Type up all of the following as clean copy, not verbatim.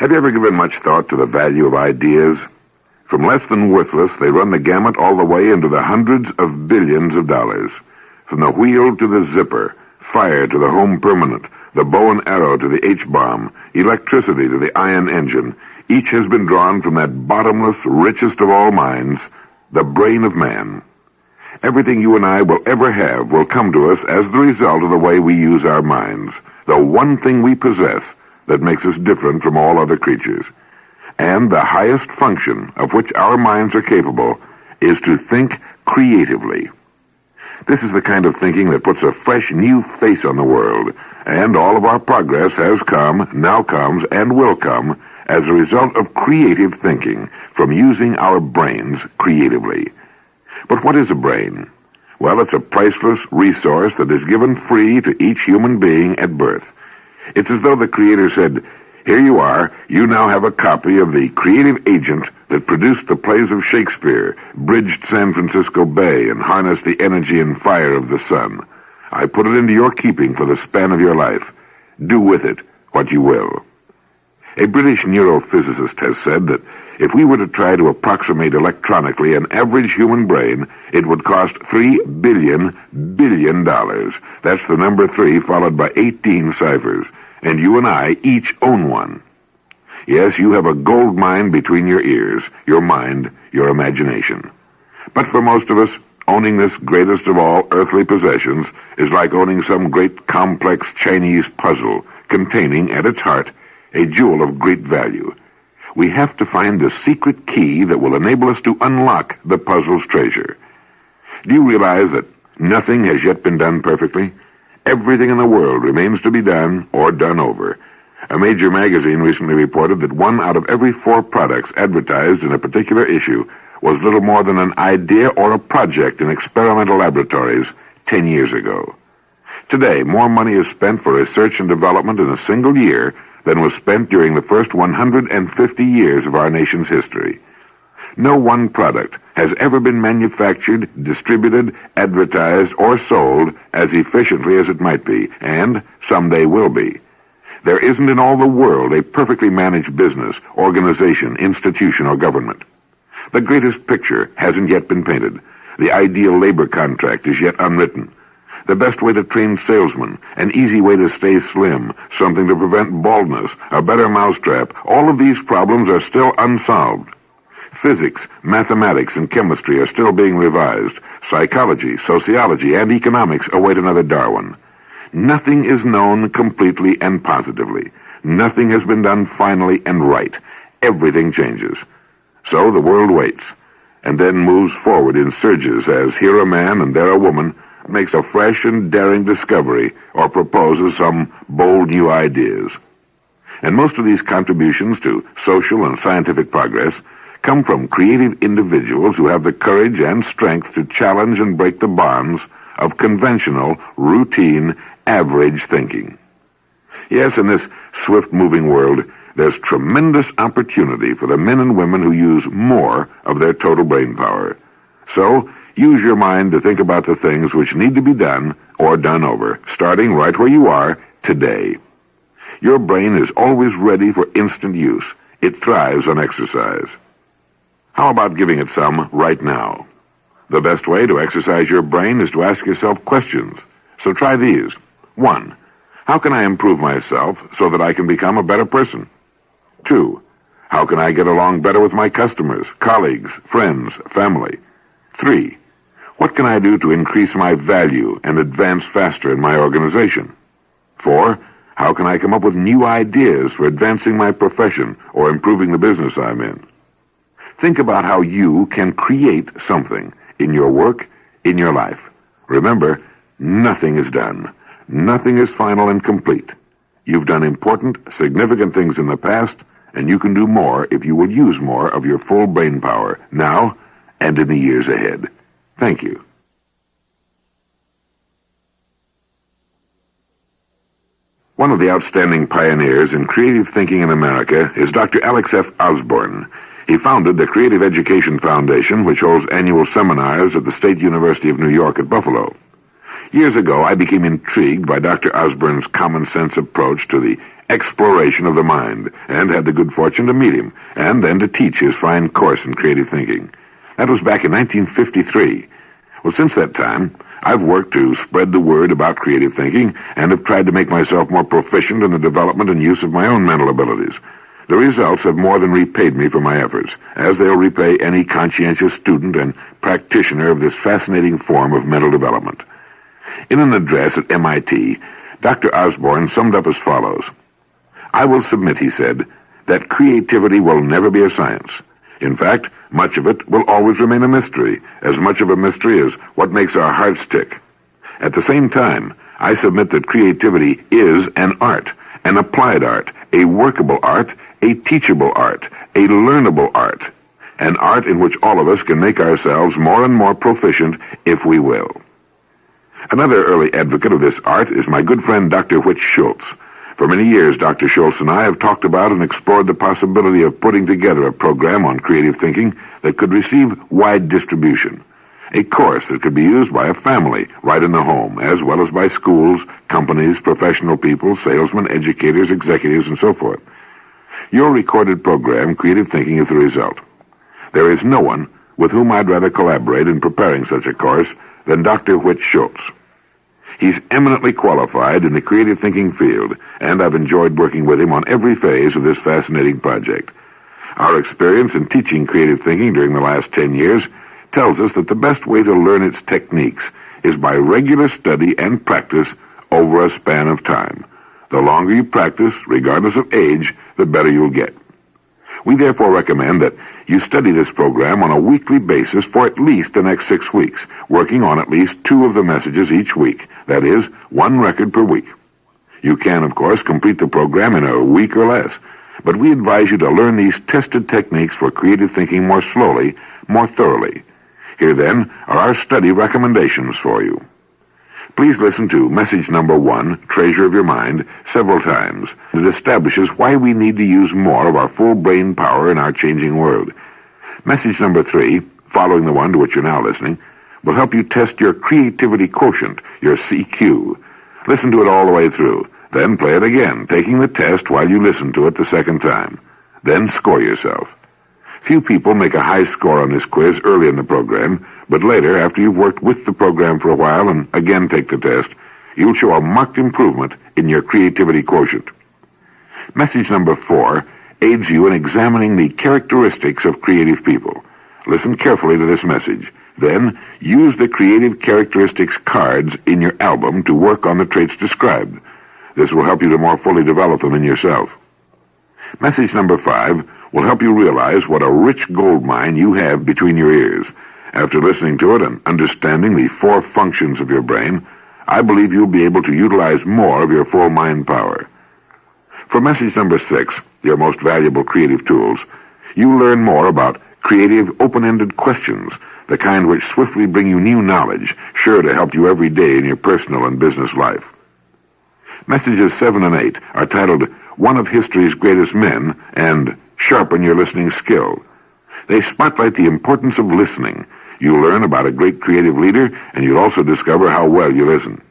Have you ever given much thought to the value of ideas? From less than worthless, they run the gamut all the way into the hundreds of billions of dollars. From the wheel to the zipper, fire to the home permanent, the bow and arrow to the H-bomb, electricity to the ion engine, each has been drawn from that bottomless, richest of all minds, the brain of man. Everything you and I will ever have will come to us as the result of the way we use our minds, the one thing we possess that makes us different from all other creatures. And the highest function of which our minds are capable is to think creatively. This is the kind of thinking that puts a fresh new face on the world, and all of our progress has come, now comes, and will come as a result of creative thinking, from using our brains creatively. But what is a brain? Well, it's a priceless resource that is given free to each human being at birth. It's as though the Creator said, "Here you are, you now have a copy of the creative agent that produced the plays of Shakespeare, bridged San Francisco Bay, and harnessed the energy and fire of the sun. I put it into your keeping for the span of your life. Do with it what you will." A British neurophysicist has said that if we were to try to approximate electronically an average human brain, it would cost $3 billion. That's the number 3 followed by 18 ciphers. And you and I each own one. Yes, you have a gold mine between your ears, your mind, your imagination. But for most of us, owning this greatest of all earthly possessions is like owning some great complex Chinese puzzle containing, at its heart, a jewel of great value. We have to find the secret key that will enable us to unlock the puzzle's treasure. Do you realize that nothing has yet been done perfectly? Everything in the world remains to be done or done over. A major magazine recently reported that 1 out of every 4 products advertised in a particular issue was little more than an idea or a project in experimental laboratories 10 years ago. Today, more money is spent for research and development in a single year than was spent during the first 150 years of our nation's history. No one product has ever been manufactured, distributed, advertised, or sold as efficiently as it might be, and someday will be. There isn't in all the world a perfectly managed business, organization, institution, or government. The greatest picture hasn't yet been painted. The ideal labor contract is yet unwritten. The best way to train salesmen, an easy way to stay slim, something to prevent baldness, a better mousetrap, all of these problems are still unsolved. Physics, mathematics, and chemistry are still being revised. Psychology, sociology, and economics await another Darwin. Nothing is known completely and positively. Nothing has been done finally and right. Everything changes. So the world waits, and then moves forward in surges as here a man and there a woman makes a fresh and daring discovery or proposes some bold new ideas. And most of these contributions to social and scientific progress come from creative individuals who have the courage and strength to challenge and break the bonds of conventional, routine, average thinking. Yes, in this swift-moving world, there's tremendous opportunity for the men and women who use more of their total brain power. So, use your mind to think about the things which need to be done or done over, starting right where you are today. Your brain is always ready for instant use. It thrives on exercise. How about giving it some right now? The best way to exercise your brain is to ask yourself questions. So try these. 1. How can I improve myself so that I can become a better person? 2. How can I get along better with my customers, colleagues, friends, family? 3. What can I do to increase my value and advance faster in my organization? 4. How can I come up with new ideas for advancing my profession or improving the business I'm in? Think about how you can create something in your work, in your life. Remember, nothing is done. Nothing is final and complete. You've done important, significant things in the past, and you can do more if you will use more of your full brain power now and in the years ahead. Thank you. One of the outstanding pioneers in creative thinking in America is Dr. Alex F. Osborne. He founded the Creative Education Foundation, which holds annual seminars at the State University of New York at Buffalo. Years ago, I became intrigued by Dr. Osborne's common-sense approach to the exploration of the mind, and had the good fortune to meet him, and then to teach his fine course in creative thinking. That was back in 1953. Well, since that time, I've worked to spread the word about creative thinking and have tried to make myself more proficient in the development and use of my own mental abilities. The results have more than repaid me for my efforts, as they'll repay any conscientious student and practitioner of this fascinating form of mental development. In an address at MIT, Dr. Osborne summed up as follows. "I will submit," he said, "that creativity will never be a science. In fact, much of it will always remain a mystery, as much of a mystery as what makes our hearts tick. At the same time, I submit that creativity is an art, an applied art, a workable art, a teachable art, a learnable art, an art in which all of us can make ourselves more and more proficient if we will." Another early advocate of this art is my good friend Dr. Whit Schultz. For many years, Dr. Schultz and I have talked about and explored the possibility of putting together a program on creative thinking that could receive wide distribution. A course that could be used by a family right in the home, as well as by schools, companies, professional people, salesmen, educators, executives, and so forth. Your recorded program, Creative Thinking, is the result. There is no one with whom I'd rather collaborate in preparing such a course than Dr. Whit Schultz. He's eminently qualified in the creative thinking field, and I've enjoyed working with him on every phase of this fascinating project. Our experience in teaching creative thinking during the last 10 years tells us that the best way to learn its techniques is by regular study and practice over a span of time. The longer you practice, regardless of age, the better you'll get. We therefore recommend that you study this program on a weekly basis for at least the next 6 weeks, working on at least 2 of the messages each week, that is, 1 record per week. You can, of course, complete the program in a week or less, but we advise you to learn these tested techniques for creative thinking more slowly, more thoroughly. Here, then, are our study recommendations for you. Please listen to message number 1, Treasure of Your Mind, several times. It establishes why we need to use more of our full brain power in our changing world. Message number 3, following the one to which you're now listening, will help you test your creativity quotient, your CQ. Listen to it all the way through. Then play it again, taking the test while you listen to it the second time. Then score yourself. Few people make a high score on this quiz early in the program, but later, after you've worked with the program for a while and again take the test, you'll show a marked improvement in your creativity quotient. Message number 4 aids you in examining the characteristics of creative people. Listen carefully to this message. Then, use the creative characteristics cards in your album to work on the traits described. This will help you to more fully develop them in yourself. Message number 5 will help you realize what a rich gold mine you have between your ears. After listening to it and understanding the 4 functions of your brain, I believe you'll be able to utilize more of your full mind power. For message number 6, your most valuable creative tools, you learn more about creative, open-ended questions, the kind which swiftly bring you new knowledge, sure to help you every day in your personal and business life. Messages 7 and 8 are titled One of History's Greatest Men and Sharpen Your Listening Skill. They spotlight the importance of listening. You'll learn about a great creative leader, and you'll also discover how well you listen.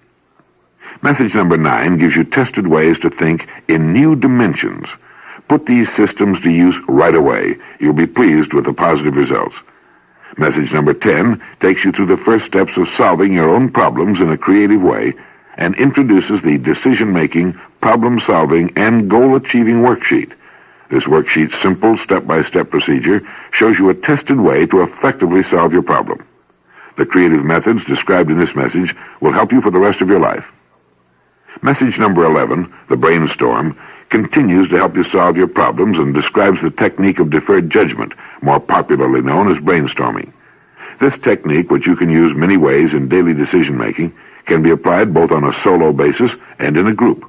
Message number 9 gives you tested ways to think in new dimensions. Put these systems to use right away. You'll be pleased with the positive results. Message number 10 takes you through the first steps of solving your own problems in a creative way and introduces the decision-making, problem-solving, and goal-achieving worksheet. This worksheet's simple step-by-step procedure shows you a tested way to effectively solve your problem. The creative methods described in this message will help you for the rest of your life. Message number 11, the brainstorm, continues to help you solve your problems and describes the technique of deferred judgment, more popularly known as brainstorming. This technique, which you can use many ways in daily decision-making, can be applied both on a solo basis and in a group.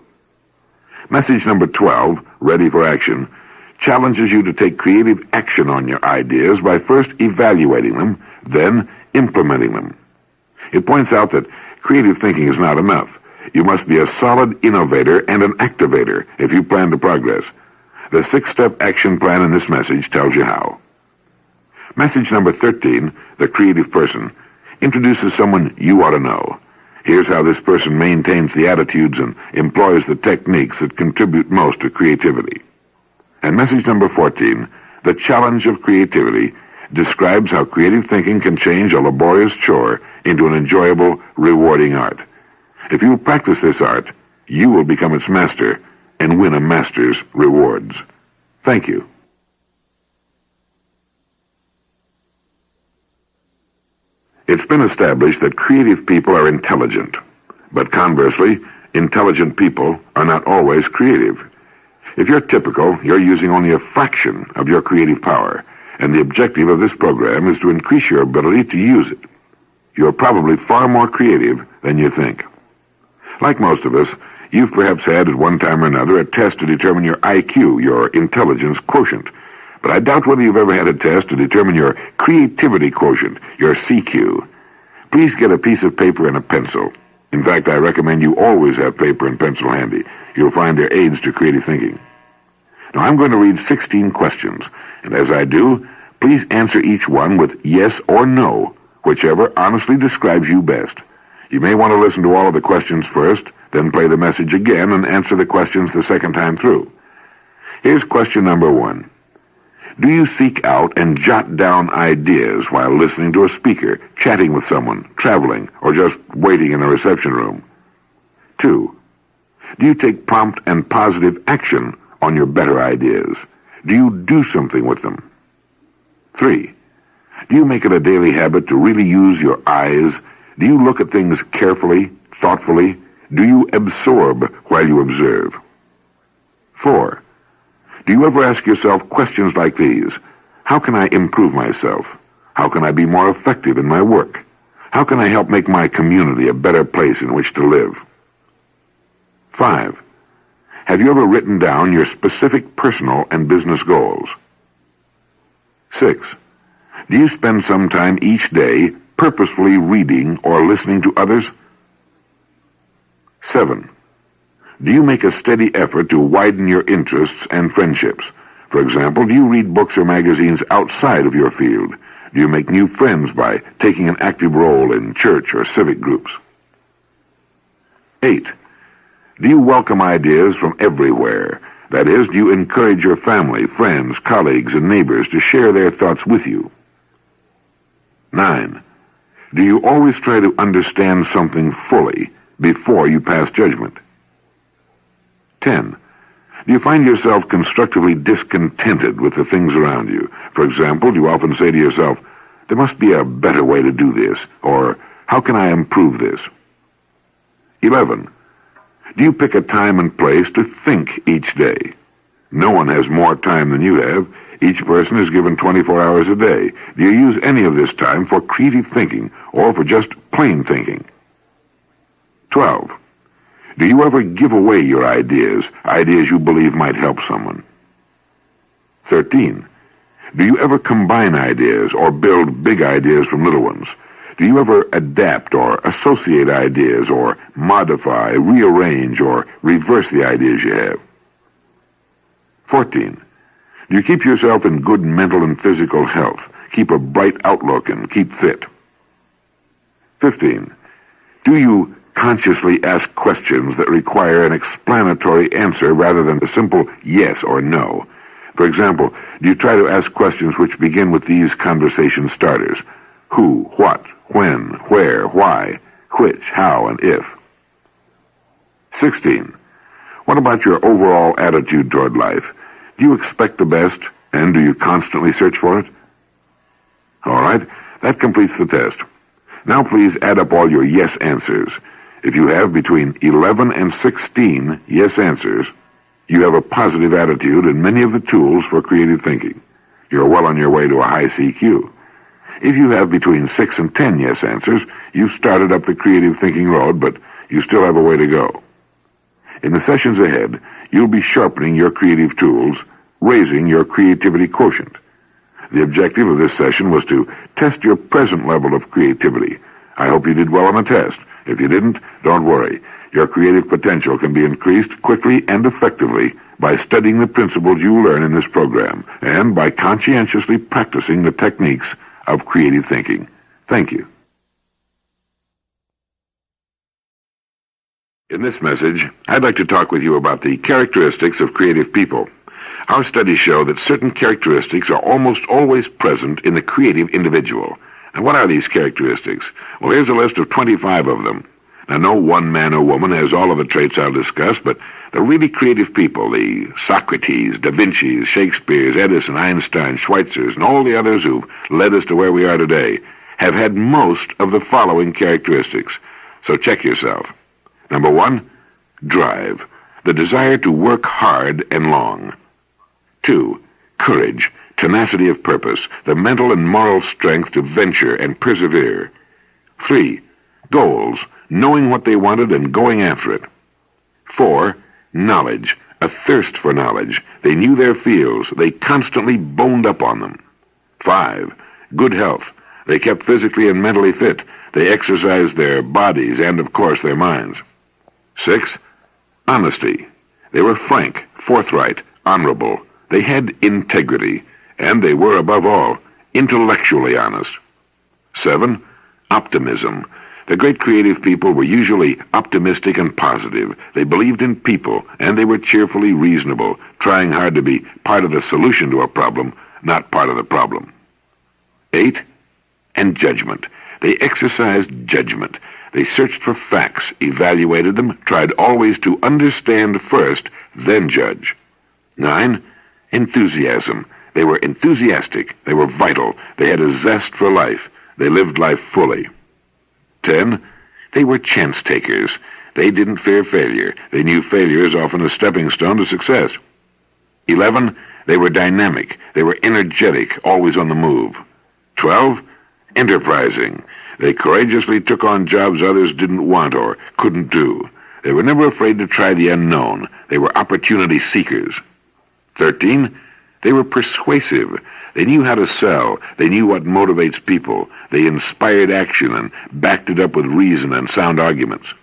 Message number 12, Ready for Action, challenges you to take creative action on your ideas by first evaluating them, then implementing them. It points out that creative thinking is not enough. You must be a solid innovator and an activator if you plan to progress. The 6-step action plan in this message tells you how. Message number 13, The Creative Person, introduces someone you ought to know. Here's how this person maintains the attitudes and employs the techniques that contribute most to creativity. And message number 14, The Challenge of Creativity, describes how creative thinking can change a laborious chore into an enjoyable, rewarding art. If you practice this art, you will become its master and win a master's rewards. Thank you. It's been established that creative people are intelligent, but conversely, intelligent people are not always creative. If you're typical, you're using only a fraction of your creative power, and the objective of this program is to increase your ability to use it. You're probably far more creative than you think. Like most of us, you've perhaps had at one time or another a test to determine your IQ, your intelligence quotient. But I doubt whether you've ever had a test to determine your creativity quotient, your CQ. Please get a piece of paper and a pencil. In fact, I recommend you always have paper and pencil handy. You'll find they're aids to creative thinking. Now, I'm going to read 16 questions, and as I do, please answer each one with yes or no, whichever honestly describes you best. You may want to listen to all of the questions first, then play the message again and answer the questions the second time through. Here's question number 1. Do you seek out and jot down ideas while listening to a speaker, chatting with someone, traveling, or just waiting in a reception room? 2. Do you take prompt and positive action on your better ideas? Do you do something with them? 3. Do you make it a daily habit to really use your eyes? Do you look at things carefully, thoughtfully? Do you absorb while you observe? 4. Do you ever ask yourself questions like these? How can I improve myself? How can I be more effective in my work? How can I help make my community a better place in which to live? 5. Have you ever written down your specific personal and business goals? 6. Do you spend some time each day purposefully reading or listening to others? 7. Do you make a steady effort to widen your interests and friendships? For example, do you read books or magazines outside of your field? Do you make new friends by taking an active role in church or civic groups? 8. Do you welcome ideas from everywhere? That is, do you encourage your family, friends, colleagues, and neighbors to share their thoughts with you? 9. Do you always try to understand something fully before you pass judgment? 10. Do you find yourself constructively discontented with the things around you? For example, do you often say to yourself, there must be a better way to do this, or how can I improve this? 11. Do you pick a time and place to think each day? No one has more time than you have. Each person is given 24 hours a day. Do you use any of this time for creative thinking or for just plain thinking? 12. Do you ever give away your ideas you believe might help someone? 13. Do you ever combine ideas or build big ideas from little ones? Do you ever adapt or associate ideas or modify, rearrange, or reverse the ideas you have? 14. Do you keep yourself in good mental and physical health, keep a bright outlook, and keep fit? 15. Do you consciously ask questions that require an explanatory answer rather than a simple yes or no? For example, do you try to ask questions which begin with these conversation starters? Who, what, when, where, why, which, how, and if? 16. What about your overall attitude toward life? Do you expect the best, and do you constantly search for it? All right, that completes the test. Now please add up all your yes answers. If you have between 11 and 16 yes answers, you have a positive attitude and many of the tools for creative thinking. You're well on your way to a high CQ. If you have between 6 and 10 yes answers, you've started up the creative thinking road, but you still have a way to go. In the sessions ahead, you'll be sharpening your creative tools, raising your creativity quotient. The objective of this session was to test your present level of creativity. I hope you did well on the test. If you didn't, don't worry. Your creative potential can be increased quickly and effectively by studying the principles you learn in this program and by conscientiously practicing the techniques of creative thinking. Thank you. In this message, I'd like to talk with you about the characteristics of creative people. Our studies show that certain characteristics are almost always present in the creative individual. And what are these characteristics? Well, here's a list of 25 of them. Now, no one man or woman has all of the traits I'll discuss, but the really creative people, the Socrates, Da Vinci's, Shakespeare's, Edison, Einstein, Schweitzer's, and all the others who've led us to where we are today, have had most of the following characteristics. So check yourself. Number 1, drive, the desire to work hard and long. 2, courage, tenacity of purpose, the mental and moral strength to venture and persevere. 3, goals, knowing what they wanted and going after it. 4, knowledge, a thirst for knowledge. They knew their fields. They constantly boned up on them. 5, good health. They kept physically and mentally fit. They exercised their bodies and, of course, their minds. 6, honesty. They were frank, forthright, honorable. They had integrity, and they were, above all, intellectually honest. 7, optimism. The great creative people were usually optimistic and positive. They believed in people, and they were cheerfully reasonable, trying hard to be part of the solution to a problem, not part of the problem. 8, and judgment. They exercised judgment. They searched for facts, evaluated them, tried always to understand first, then judge. 9, enthusiasm. They were enthusiastic. They were vital. They had a zest for life. They lived life fully. 10, they were chance takers. They didn't fear failure. They knew failure is often a stepping stone to success. 11, they were dynamic. They were energetic, always on the move. 12, enterprising. They courageously took on jobs others didn't want or couldn't do. They were never afraid to try the unknown. They were opportunity seekers. 13, they were persuasive. They knew how to sell. They knew what motivates people. They inspired action and backed it up with reason and sound arguments.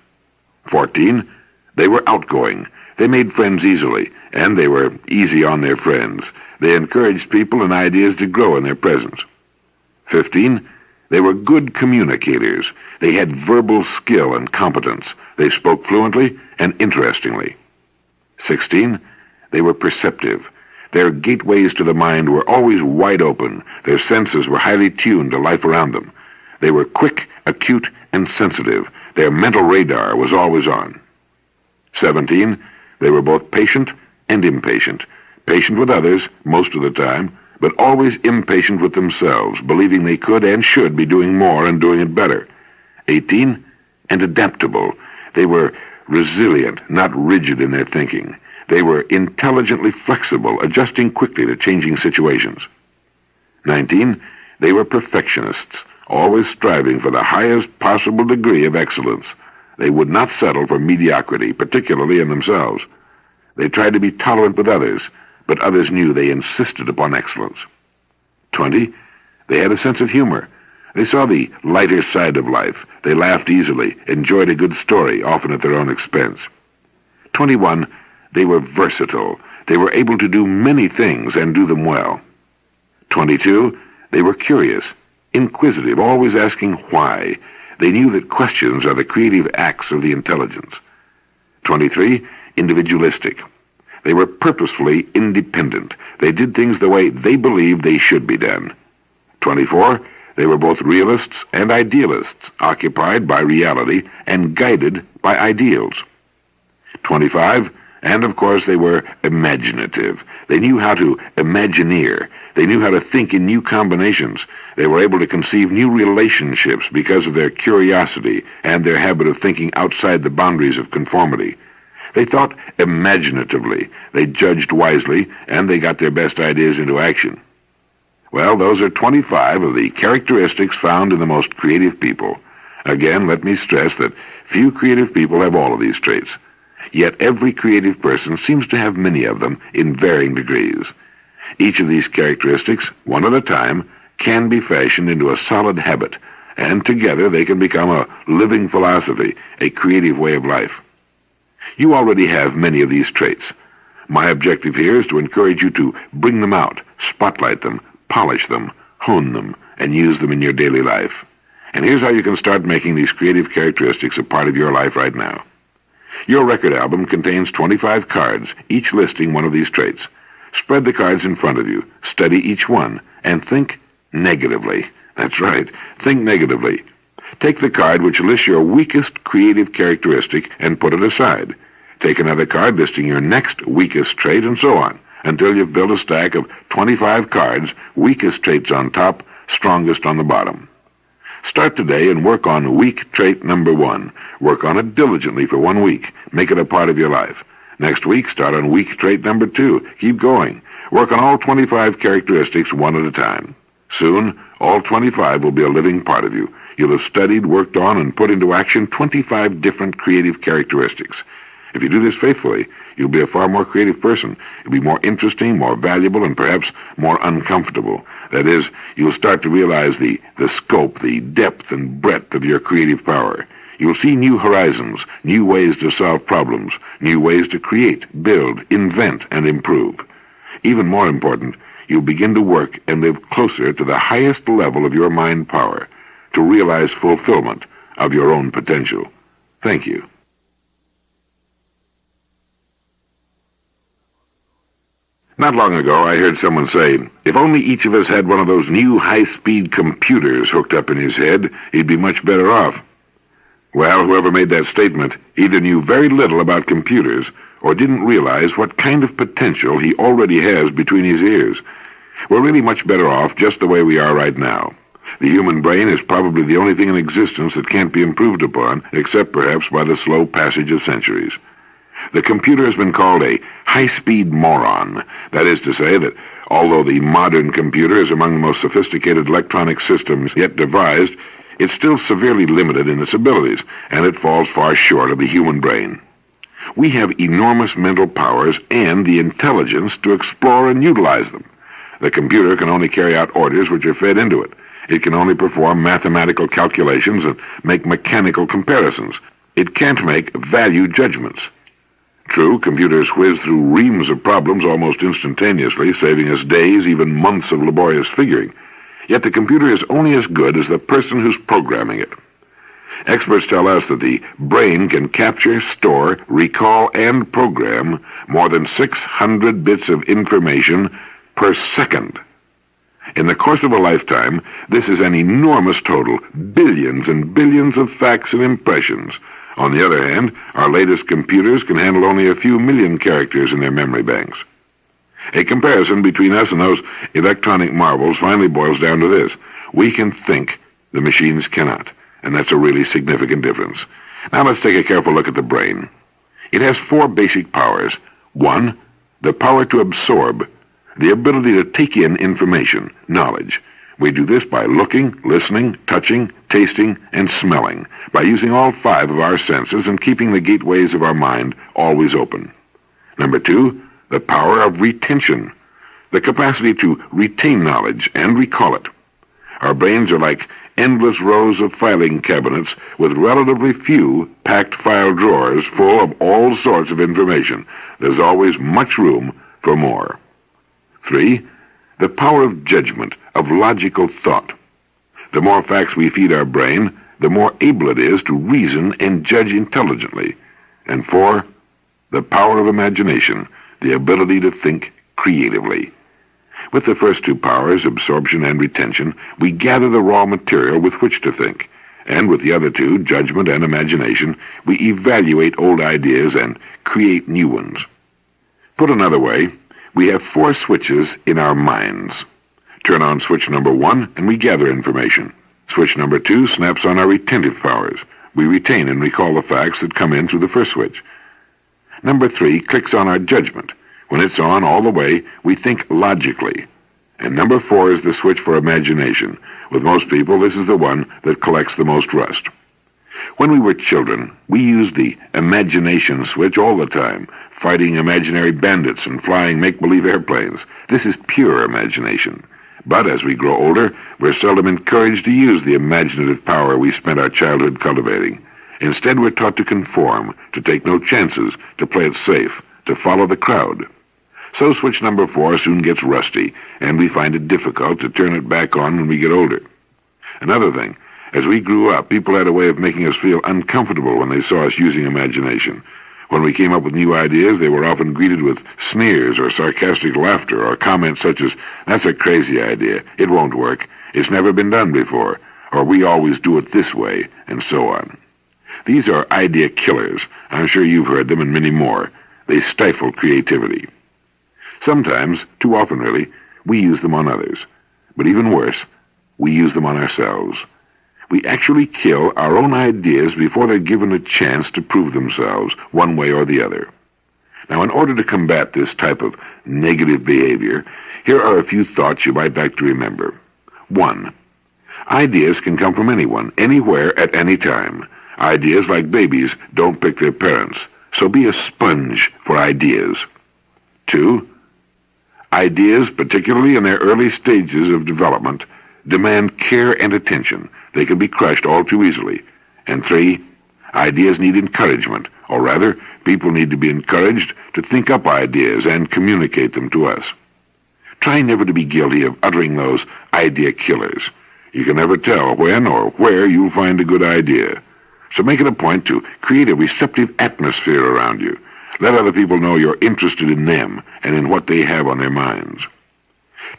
14, they were outgoing. They made friends easily, and they were easy on their friends. They encouraged people and ideas to grow in their presence. 15, they were good communicators. They had verbal skill and competence. They spoke fluently and interestingly. 16, they were perceptive. Their gateways to the mind were always wide open. Their senses were highly tuned to life around them. They were quick, acute, and sensitive. Their mental radar was always on. 17, they were both patient and impatient. Patient with others, most of the time, but always impatient with themselves, believing they could and should be doing more and doing it better. 18, and adaptable. They were resilient, not rigid in their thinking. They were intelligently flexible, adjusting quickly to changing situations. 19, they were perfectionists, always striving for the highest possible degree of excellence. They would not settle for mediocrity, particularly in themselves. They tried to be tolerant with others, but others knew they insisted upon excellence. 20, they had a sense of humor. They saw the lighter side of life. They laughed easily, enjoyed a good story, often at their own expense. 21, they were versatile. They were able to do many things and do them well. 22, they were curious, inquisitive, always asking why. They knew that questions are the creative acts of the intelligence. 23, individualistic. They were purposefully independent. They did things the way they believed they should be done. 24, they were both realists and idealists, occupied by reality and guided by ideals. 25, and of course they were imaginative. They knew how to imagineer. They knew how to think in new combinations. They were able to conceive new relationships because of their curiosity and their habit of thinking outside the boundaries of conformity. They thought imaginatively, they judged wisely, and they got their best ideas into action. Well, those are 25 of the characteristics found in the most creative people. Again, let me stress that few creative people have all of these traits. Yet every creative person seems to have many of them in varying degrees. Each of these characteristics, one at a time, can be fashioned into a solid habit, and together they can become a living philosophy, a creative way of life. You already have many of these traits. My objective here is to encourage you to bring them out, spotlight them, polish them, hone them, and use them in your daily life. And here's how you can start making these creative characteristics a part of your life right now. Your record album contains 25 cards, each listing one of these traits. Spread the cards in front of you, study each one, and think negatively. That's right, think negatively. Take the card which lists your weakest creative characteristic and put it aside. Take another card listing your next weakest trait, and so on, until you've built a stack of 25 cards, weakest traits on top, strongest on the bottom. Start today and work on weak trait number 1. Work on it diligently for 1 week. Make it a part of your life. Next week, start on weak trait number 2. Keep going. Work on all 25 characteristics one at a time. Soon, all 25 will be a living part of you. You'll have studied, worked on, and put into action 25 different creative characteristics. If you do this faithfully, you'll be a far more creative person. You'll be more interesting, more valuable, and perhaps more uncomfortable. That is, you'll start to realize the scope, the depth and breadth of your creative power. You'll see new horizons, new ways to solve problems, new ways to create, build, invent, and improve. Even more important, you'll begin to work and live closer to the highest level of your mind power, to realize fulfillment of your own potential. Thank you. Not long ago, I heard someone say, if only each of us had one of those new high-speed computers hooked up in his head, he'd be much better off. Well, whoever made that statement either knew very little about computers or didn't realize what kind of potential he already has between his ears. We're really much better off just the way we are right now. The human brain is probably the only thing in existence that can't be improved upon, except perhaps by the slow passage of centuries. The computer has been called a high-speed moron. That is to say that although the modern computer is among the most sophisticated electronic systems yet devised, it's still severely limited in its abilities, and it falls far short of the human brain. We have enormous mental powers and the intelligence to explore and utilize them. The computer can only carry out orders which are fed into it. It can only perform mathematical calculations and make mechanical comparisons. It can't make value judgments. True, computers whiz through reams of problems almost instantaneously, saving us days, even months of laborious figuring. Yet the computer is only as good as the person who's programming it. Experts tell us that the brain can capture, store, recall, and program more than 600 bits of information per second. In the course of a lifetime, this is an enormous total, billions and billions of facts and impressions. On the other hand, our latest computers can handle only a few million characters in their memory banks. A comparison between us and those electronic marvels finally boils down to this. We can think, the machines cannot, and that's a really significant difference. Now let's take a careful look at the brain. It has 4 basic powers. 1, the power to absorb, the ability to take in information, knowledge. We do this by looking, listening, touching, tasting, and smelling, by using all 5 of our senses and keeping the gateways of our mind always open. Number 2, the power of retention, the capacity to retain knowledge and recall it. Our brains are like endless rows of filing cabinets with relatively few packed file drawers full of all sorts of information. There's always much room for more. 3, the power of judgment, of logical thought. The more facts we feed our brain, the more able it is to reason and judge intelligently. And 4, the power of imagination, the ability to think creatively. With the first 2 powers, absorption and retention, we gather the raw material with which to think. And with the other 2, judgment and imagination, we evaluate old ideas and create new ones. Put another way, we have 4 switches in our minds. Turn on switch number 1 and we gather information. Switch number 2 snaps on our retentive powers. We retain and recall the facts that come in through the first switch. Number 3 clicks on our judgment. When it's on all the way, we think logically. And number 4 is the switch for imagination. With most people, this is the one that collects the most rust. When we were children, we used the imagination switch all the time, fighting imaginary bandits and flying make-believe airplanes. This is pure imagination. But as we grow older, we're seldom encouraged to use the imaginative power we spent our childhood cultivating. Instead, we're taught to conform, to take no chances, to play it safe, to follow the crowd. So switch number 4 soon gets rusty, and we find it difficult to turn it back on when we get older. Another thing, as we grew up, people had a way of making us feel uncomfortable when they saw us using imagination. When we came up with new ideas, they were often greeted with sneers or sarcastic laughter or comments such as, "That's a crazy idea. It won't work. It's never been done before," or "We always do it this way," and so on. These are idea killers. I'm sure you've heard them and many more. They stifle creativity. Sometimes, too often really, we use them on others. But even worse, we use them on ourselves. We actually kill our own ideas before they're given a chance to prove themselves, one way or the other. Now, in order to combat this type of negative behavior, here are a few thoughts you might like to remember. 1. Ideas can come from anyone, anywhere, at any time. Ideas, like babies, don't pick their parents, so be a sponge for ideas. 2. Ideas, particularly in their early stages of development, demand care and attention. They can be crushed all too easily. And 3, ideas need encouragement, or rather, people need to be encouraged to think up ideas and communicate them to us. Try never to be guilty of uttering those idea killers. You can never tell when or where you'll find a good idea. So make it a point to create a receptive atmosphere around you. Let other people know you're interested in them and in what they have on their minds.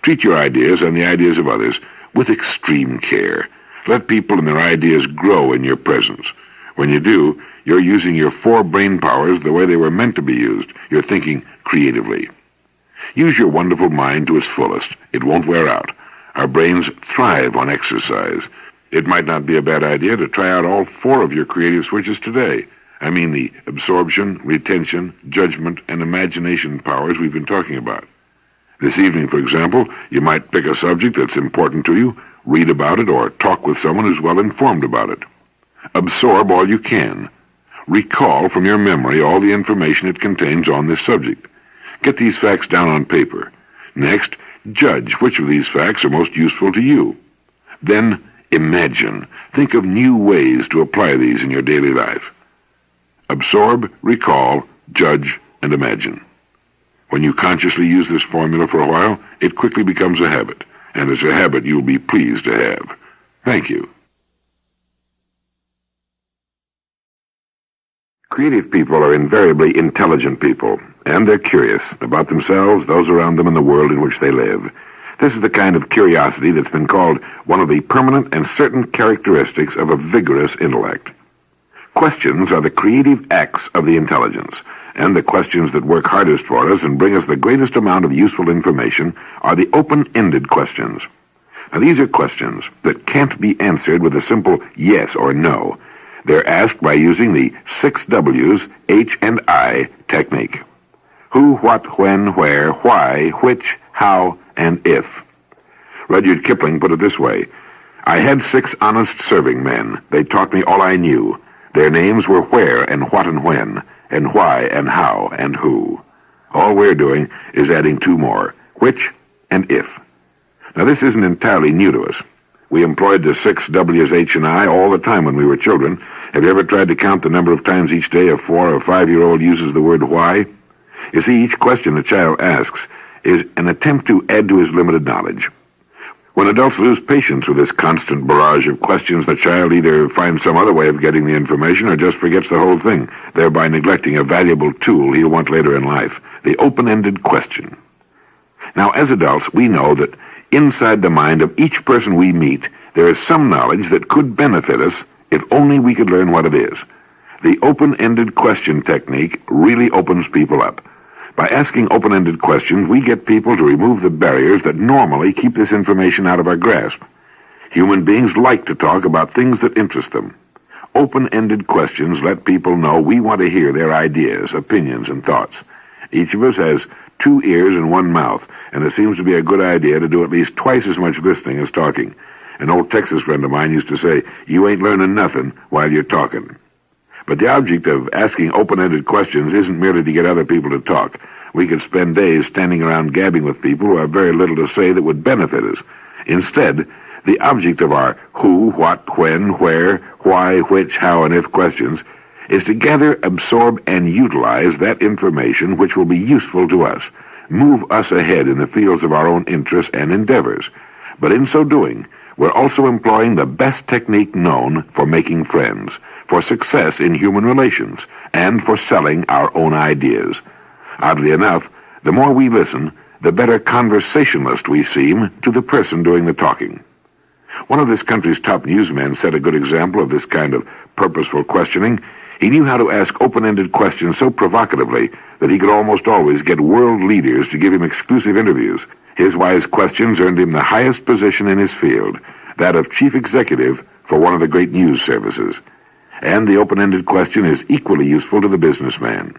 Treat your ideas and the ideas of others with extreme care. Let people and their ideas grow in your presence. When you do, you're using your 4 brain powers the way they were meant to be used. You're thinking creatively. Use your wonderful mind to its fullest. It won't wear out. Our brains thrive on exercise. It might not be a bad idea to try out all 4 of your creative switches today. I mean the absorption, retention, judgment, and imagination powers we've been talking about. This evening, for example, you might pick a subject that's important to you, read about it, or talk with someone who's well informed about it. Absorb all you can. Recall from your memory all the information it contains on this subject. Get these facts down on paper. Next, judge which of these facts are most useful to you. Then, imagine. Think of new ways to apply these in your daily life. Absorb, recall, judge, and imagine. When you consciously use this formula for a while, it quickly becomes a habit, and it's a habit you'll be pleased to have. Thank you. Creative people are invariably intelligent people, and they're curious about themselves, those around them, and the world in which they live. This is the kind of curiosity that's been called one of the permanent and certain characteristics of a vigorous intellect. Questions are the creative acts of the intelligence, and the questions that work hardest for us and bring us the greatest amount of useful information are the open-ended questions. Now, these are questions that can't be answered with a simple yes or no. They're asked by using the 6 W's, H and I technique. Who, what, when, where, why, which, how, and if. Rudyard Kipling put it this way: I had 6 honest serving men. They taught me all I knew. Their names were where and what and when, and why and how and who. All we're doing is adding 2 more, which and if. Now, this isn't entirely new to us. We employed the 6 W's, H, and I all the time when we were children. Have you ever tried to count the number of times each day a 4 or 5-year-old uses the word why? You see, each question a child asks is an attempt to add to his limited knowledge. When adults lose patience with this constant barrage of questions, the child either finds some other way of getting the information or just forgets the whole thing, thereby neglecting a valuable tool he'll want later in life, the open-ended question. Now, as adults, we know that inside the mind of each person we meet, there is some knowledge that could benefit us if only we could learn what it is. The open-ended question technique really opens people up. By asking open-ended questions, we get people to remove the barriers that normally keep this information out of our grasp. Human beings like to talk about things that interest them. Open-ended questions let people know we want to hear their ideas, opinions, and thoughts. Each of us has 2 ears and 1 mouth, and it seems to be a good idea to do at least twice as much listening as talking. An old Texas friend of mine used to say, "You ain't learning nothing while you're talking." But the object of asking open-ended questions isn't merely to get other people to talk. We could spend days standing around gabbing with people who have very little to say that would benefit us. Instead, the object of our who, what, when, where, why, which, how, and if questions is to gather, absorb, and utilize that information which will be useful to us, move us ahead in the fields of our own interests and endeavors. But in so doing, we're also employing the best technique known for making friends, for success in human relations and for selling our own ideas. Oddly enough, the more we listen, the better conversationalist we seem to the person doing the talking. One of this country's top newsmen set a good example of this kind of purposeful questioning. He knew how to ask open-ended questions so provocatively that he could almost always get world leaders to give him exclusive interviews. His wise questions earned him the highest position in his field, that of chief executive for one of the great news services. And the open-ended question is equally useful to the businessman.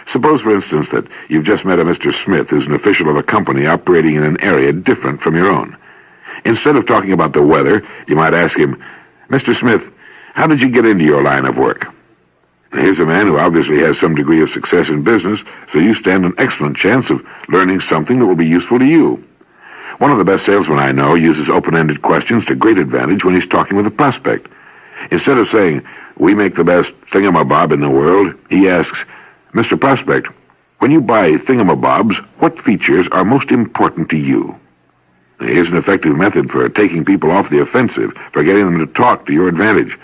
Suppose, for instance, that you've just met a Mr. Smith who's an official of a company operating in an area different from your own. Instead of talking about the weather, you might ask him, "Mr. Smith, how did you get into your line of work?" Here's a man who obviously has some degree of success in business, so you stand an excellent chance of learning something that will be useful to you. One of the best salesmen I know uses open-ended questions to great advantage when he's talking with a prospect. Instead of saying, "We make the best thingamabob in the world," he asks, "Mr. Prospect, when you buy thingamabobs, what features are most important to you?" Here's an effective method for taking people off the offensive, for getting them to talk to your advantage.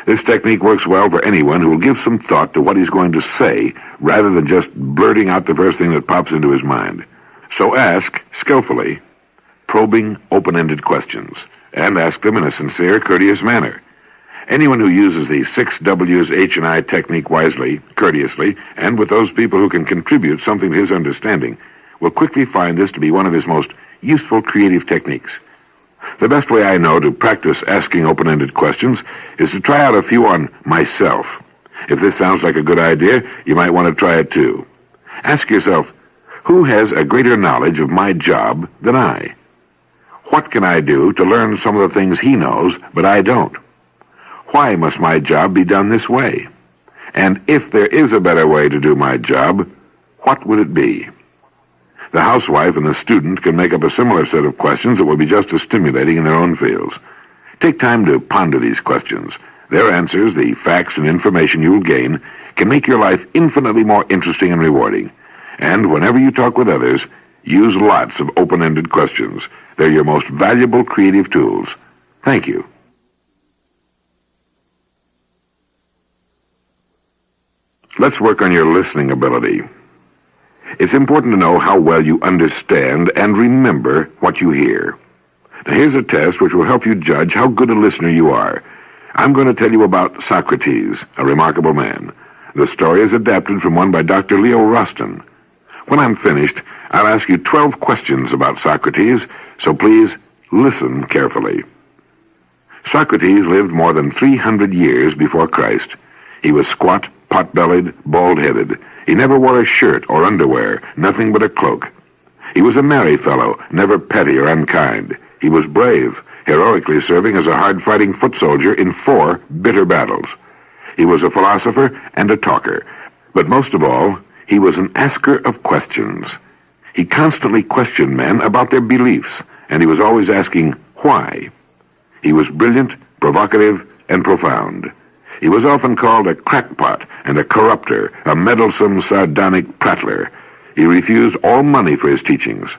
This technique works well for anyone who will give some thought to what he's going to say, rather than just blurting out the first thing that pops into his mind. So ask, skillfully, probing, open-ended questions, and ask them in a sincere, courteous manner. Anyone who uses the 6 W's H&I technique wisely, courteously, and with those people who can contribute something to his understanding, will quickly find this to be one of his most useful creative techniques. The best way I know to practice asking open-ended questions is to try out a few on myself. If this sounds like a good idea, you might want to try it too. Ask yourself, who has a greater knowledge of my job than I? What can I do to learn some of the things he knows, but I don't? Why must my job be done this way? And if there is a better way to do my job, what would it be? The housewife and the student can make up a similar set of questions that will be just as stimulating in their own fields. Take time to ponder these questions. Their answers, the facts and information you will gain, can make your life infinitely more interesting and rewarding. And whenever you talk with others, use lots of open-ended questions. They're your most valuable creative tools. Thank you. Let's work on your listening ability. It's important to know how well you understand and remember what you hear. Now, here's a test which will help you judge how good a listener you are. I'm going to tell you about Socrates, a remarkable man. The story is adapted from one by Dr. Leo Roston. When I'm finished, I'll ask you 12 questions about Socrates, so please listen carefully. Socrates lived more than 300 years before Christ. He was squat, pot-bellied, bald-headed. He never wore a shirt or underwear, nothing but a cloak. He was a merry fellow, never petty or unkind. He was brave, heroically serving as a hard-fighting foot soldier in 4 bitter battles. He was a philosopher and a talker, but most of all, he was an asker of questions. He constantly questioned men about their beliefs, and he was always asking why. He was brilliant, provocative, and profound. He was often called a crackpot and a corrupter, a meddlesome, sardonic prattler. He refused all money for his teachings.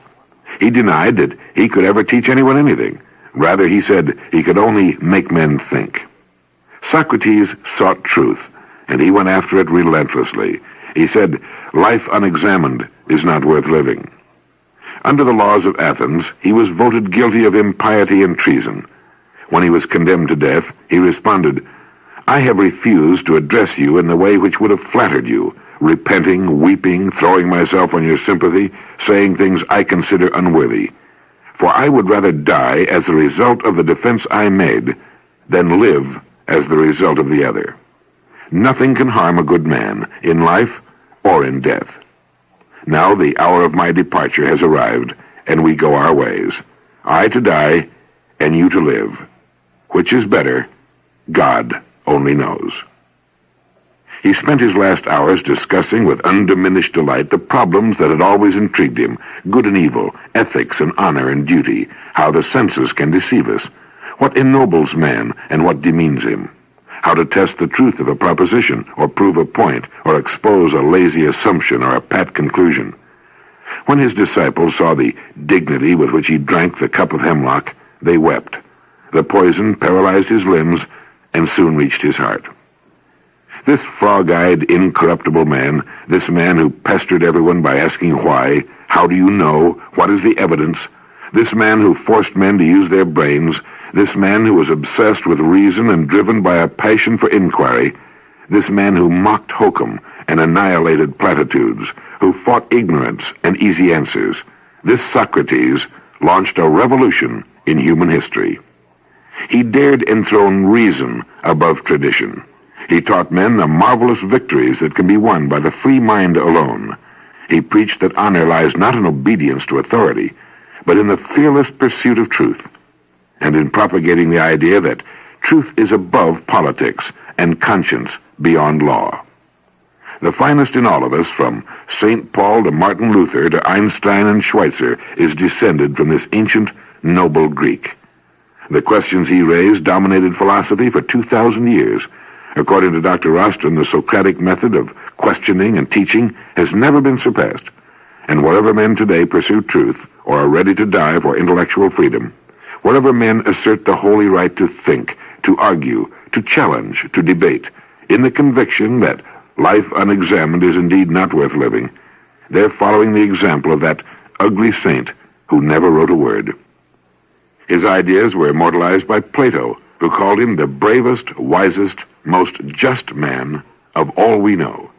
He denied that he could ever teach anyone anything. Rather, he said he could only make men think. Socrates sought truth, and he went after it relentlessly. He said, "Life unexamined is not worth living." Under the laws of Athens, he was voted guilty of impiety and treason. When he was condemned to death, he responded, "I have refused to address you in the way which would have flattered you, repenting, weeping, throwing myself on your sympathy, saying things I consider unworthy. For I would rather die as the result of the defense I made than live as the result of the other. Nothing can harm a good man, in life or in death. Now the hour of my departure has arrived, and we go our ways. I to die, and you to live. Which is better, God only knows." He spent his last hours discussing with undiminished delight the problems that had always intrigued him, good and evil, ethics and honor and duty, how the senses can deceive us, what ennobles man and what demeans him, how to test the truth of a proposition, or prove a point, or expose a lazy assumption or a pat conclusion. When his disciples saw the dignity with which he drank the cup of hemlock, they wept. The poison paralyzed his limbs and soon reached his heart. This frog-eyed, incorruptible man, this man who pestered everyone by asking why, how do you know, what is the evidence, this man who forced men to use their brains, this man who was obsessed with reason and driven by a passion for inquiry, this man who mocked hokum and annihilated platitudes, who fought ignorance and easy answers, this Socrates launched a revolution in human history. He dared enthrone reason above tradition. He taught men the marvelous victories that can be won by the free mind alone. He preached that honor lies not in obedience to authority, but in the fearless pursuit of truth, and in propagating the idea that truth is above politics and conscience beyond law. The finest in all of us, from St. Paul to Martin Luther to Einstein and Schweitzer, is descended from this ancient, noble Greek. The questions he raised dominated philosophy for 2,000 years. According to Dr. Roston, the Socratic method of questioning and teaching has never been surpassed. And wherever men today pursue truth, or are ready to die for intellectual freedom, wherever men assert the holy right to think, to argue, to challenge, to debate, in the conviction that life unexamined is indeed not worth living, they're following the example of that ugly saint who never wrote a word. His ideas were immortalized by Plato, who called him the bravest, wisest, most just man of all we know.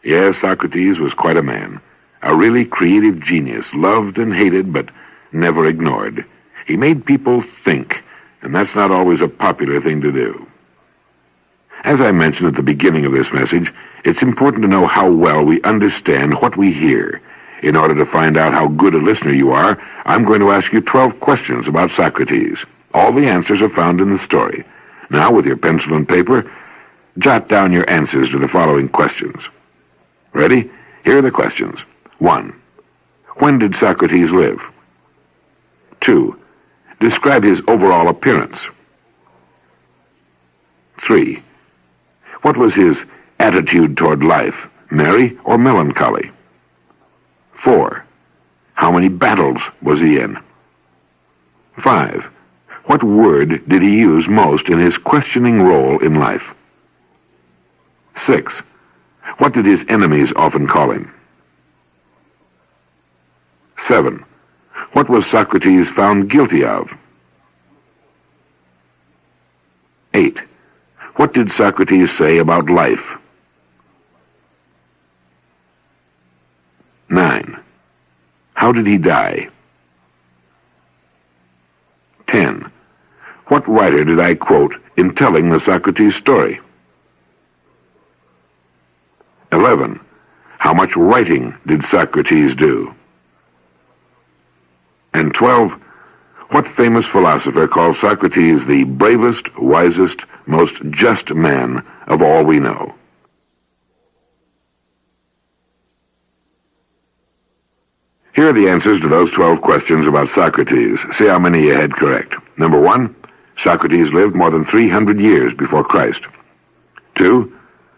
Yes, Socrates was quite a man, a really creative genius, loved and hated, but never ignored. He made people think, and that's not always a popular thing to do. As I mentioned at the beginning of this message, it's important to know how well we understand what we hear. In order to find out how good a listener you are, I'm going to ask you 12 questions about Socrates. All the answers are found in the story. Now, with your pencil and paper, jot down your answers to the following questions. Ready? Here are the questions. 1. When did Socrates live? 2. Describe his overall appearance. 3. What was his attitude toward life, merry or melancholy? 4. How many battles was he in? 5. What word did he use most in his questioning role in life? 6. What did his enemies often call him? 7. What was Socrates found guilty of? 8. What did Socrates say about life? 9. How did he die? 10. What writer did I quote in telling the Socrates story? 11. How much writing did Socrates do? And 12. What famous philosopher called Socrates the bravest, wisest, most just man of all we know? Here are the answers to those 12 questions about Socrates. See how many you had correct. Number 1, Socrates lived more than 300 years before Christ. 2,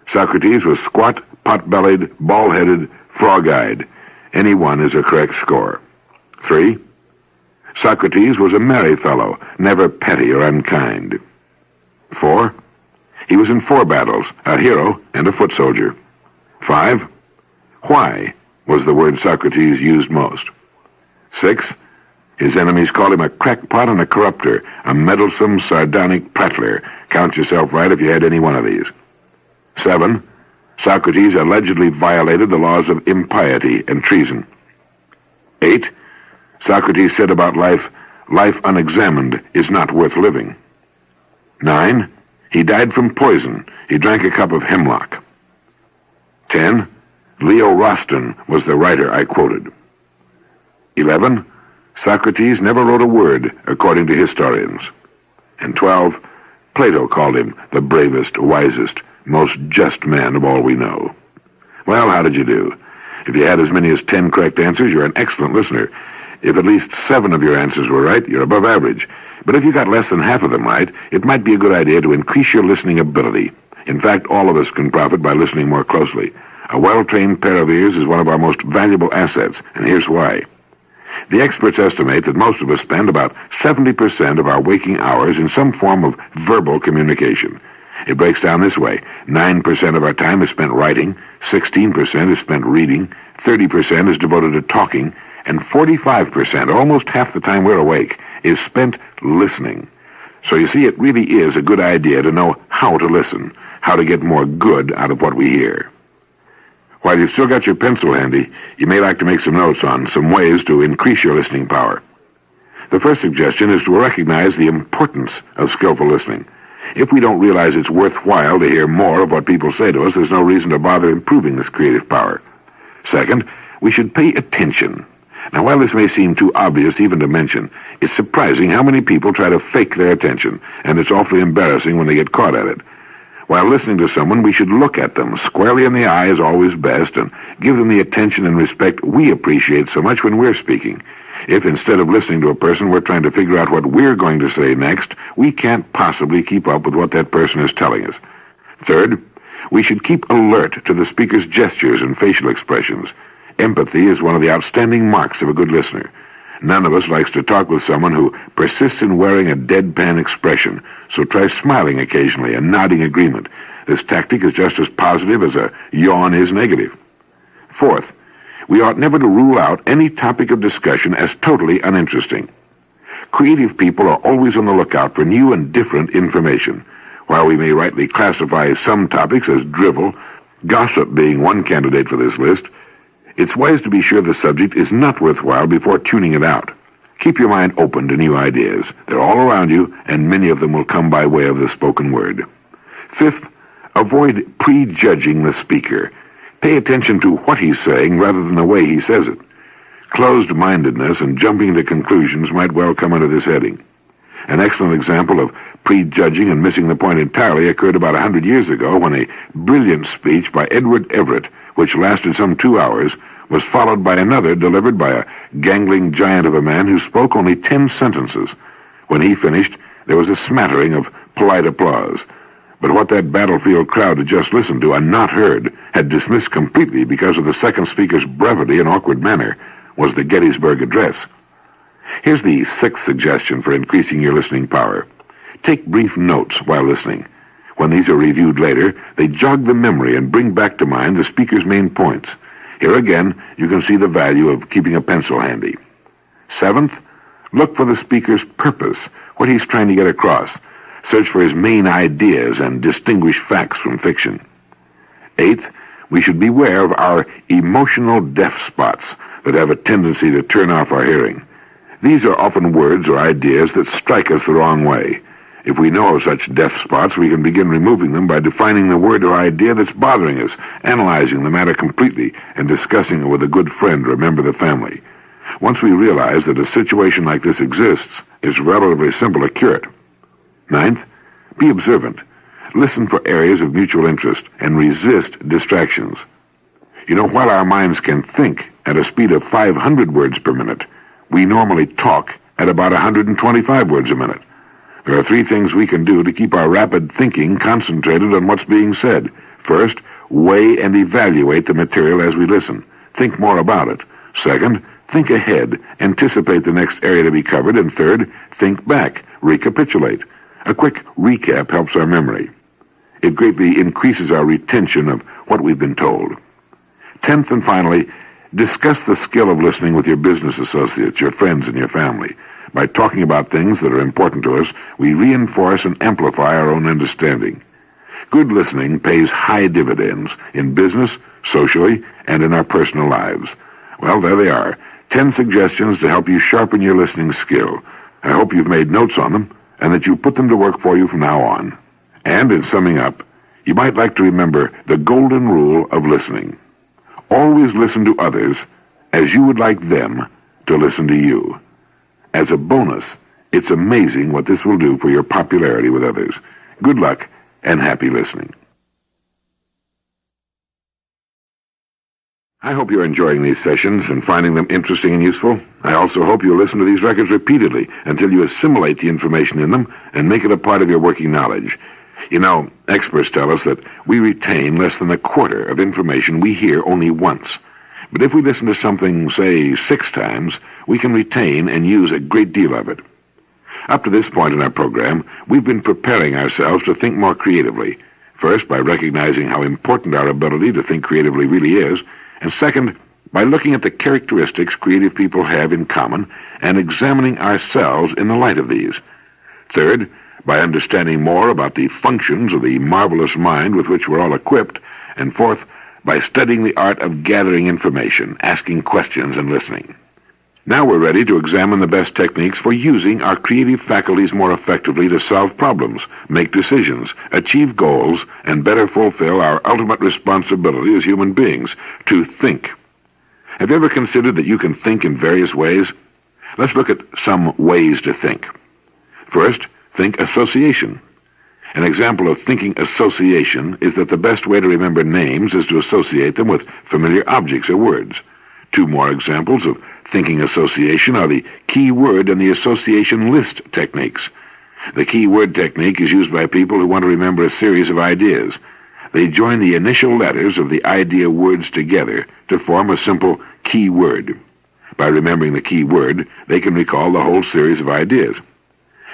Socrates was squat, pot-bellied, bald-headed, frog-eyed. Any one is a correct score. 3, Socrates was a merry fellow, never petty or unkind. 4, he was in 4 battles, a hero and a foot soldier. 5, why was the word Socrates used most? 6, his enemies called him a crackpot and a corrupter, a meddlesome, sardonic prattler. Count yourself right if you had any one of these. 7, Socrates allegedly violated the laws of impiety and treason. 8, Socrates said about life, life unexamined is not worth living. 9, he died from poison. He drank a cup of hemlock. 10, Leo Roston was the writer I quoted. 11, Socrates never wrote a word, according to historians. And 12, Plato called him the bravest, wisest, most just man of all we know. Well, how did you do? If you had as many as 10 correct answers, you're an excellent listener. If at least 7 of your answers were right, you're above average. But if you got less than half of them right, it might be a good idea to increase your listening ability. In fact, all of us can profit by listening more closely. A well-trained pair of ears is one of our most valuable assets, and here's why. The experts estimate that most of us spend about 70% of our waking hours in some form of verbal communication. It breaks down this way. 9% of our time is spent writing, 16% is spent reading, 30% is devoted to talking, and 45%, almost half the time we're awake, is spent listening. So you see, it really is a good idea to know how to listen, how to get more good out of what we hear. While you've still got your pencil handy, you may like to make some notes on some ways to increase your listening power. The first suggestion is to recognize the importance of skillful listening. If we don't realize it's worthwhile to hear more of what people say to us, there's no reason to bother improving this creative power. Second, we should pay attention. Now, while this may seem too obvious even to mention, it's surprising how many people try to fake their attention, and it's awfully embarrassing when they get caught at it. While listening to someone, we should look at them squarely in the eye is always best, and give them the attention and respect we appreciate so much when we're speaking. If instead of listening to a person, we're trying to figure out what we're going to say next, we can't possibly keep up with what that person is telling us. Third, we should keep alert to the speaker's gestures and facial expressions. Empathy is one of the outstanding marks of a good listener. None of us likes to talk with someone who persists in wearing a deadpan expression, so try smiling occasionally and nodding agreement. This tactic is just as positive as a yawn is negative. Fourth, we ought never to rule out any topic of discussion as totally uninteresting. Creative people are always on the lookout for new and different information. While we may rightly classify some topics as drivel, gossip being one candidate for this list, it's wise to be sure the subject is not worthwhile before tuning it out. Keep your mind open to new ideas. They're all around you, and many of them will come by way of the spoken word. Fifth, avoid prejudging the speaker. Pay attention to what he's saying rather than the way he says it. Closed-mindedness and jumping to conclusions might well come under this heading. An excellent example of prejudging and missing the point entirely occurred about 100 years ago when a brilliant speech by Edward Everett, which lasted some 2 hours, was followed by another delivered by a gangling giant of a man who spoke only 10 sentences. When he finished, there was a smattering of polite applause. But what that battlefield crowd had just listened to and not heard, had dismissed completely because of the second speaker's brevity and awkward manner, was the Gettysburg Address. Here's the sixth suggestion for increasing your listening power. Take brief notes while listening. When these are reviewed later, they jog the memory and bring back to mind the speaker's main points. Here again, you can see the value of keeping a pencil handy. Seventh, look for the speaker's purpose, what he's trying to get across. Search for his main ideas and distinguish facts from fiction. Eighth, we should beware of our emotional deaf spots that have a tendency to turn off our hearing. These are often words or ideas that strike us the wrong way. If we know of such deaf spots, we can begin removing them by defining the word or idea that's bothering us, analyzing the matter completely, and discussing it with a good friend or a member of the family. Once we realize that a situation like this exists, it's relatively simple to cure it. Ninth, be observant. Listen for areas of mutual interest and resist distractions. You know, while our minds can think at a speed of 500 words per minute, we normally talk at about 125 words a minute. There are three things we can do to keep our rapid thinking concentrated on what's being said. First, weigh and evaluate the material as we listen. Think more about it. Second, think ahead, anticipate the next area to be covered. And third, think back, recapitulate. A quick recap helps our memory. It greatly increases our retention of what we've been told. 10th and finally, discuss the skill of listening with your business associates, your friends, and your family. By talking about things that are important to us, we reinforce and amplify our own understanding. Good listening pays high dividends in business, socially, and in our personal lives. Well, there they are. 10 suggestions to help you sharpen your listening skill. I hope you've made notes on them, and that you put them to work for you from now on. And in summing up, you might like to remember the golden rule of listening. Always listen to others as you would like them to listen to you. As a bonus, it's amazing what this will do for your popularity with others. Good luck and happy listening. I hope you're enjoying these sessions and finding them interesting and useful. I also hope you'll listen to these records repeatedly until you assimilate the information in them and make it a part of your working knowledge. You know, experts tell us that we retain less than a quarter of information we hear only once. But if we listen to something, say, 6 times, we can retain and use a great deal of it. Up to this point in our program, we've been preparing ourselves to think more creatively. First, by recognizing how important our ability to think creatively really is, and second, by looking at the characteristics creative people have in common and examining ourselves in the light of these. Third, by understanding more about the functions of the marvelous mind with which we're all equipped. And fourth, by studying the art of gathering information, asking questions, and listening. Now we're ready to examine the best techniques for using our creative faculties more effectively to solve problems, make decisions, achieve goals, and better fulfill our ultimate responsibility as human beings, to think. Have you ever considered that you can think in various ways? Let's look at some ways to think. First, think association. An example of thinking association is that the best way to remember names is to associate them with familiar objects or words. Two more examples of thinking association are the key word and the association list techniques. The key word technique is used by people who want to remember a series of ideas. They join the initial letters of the idea words together to form a simple key word. By remembering the key word, they can recall the whole series of ideas.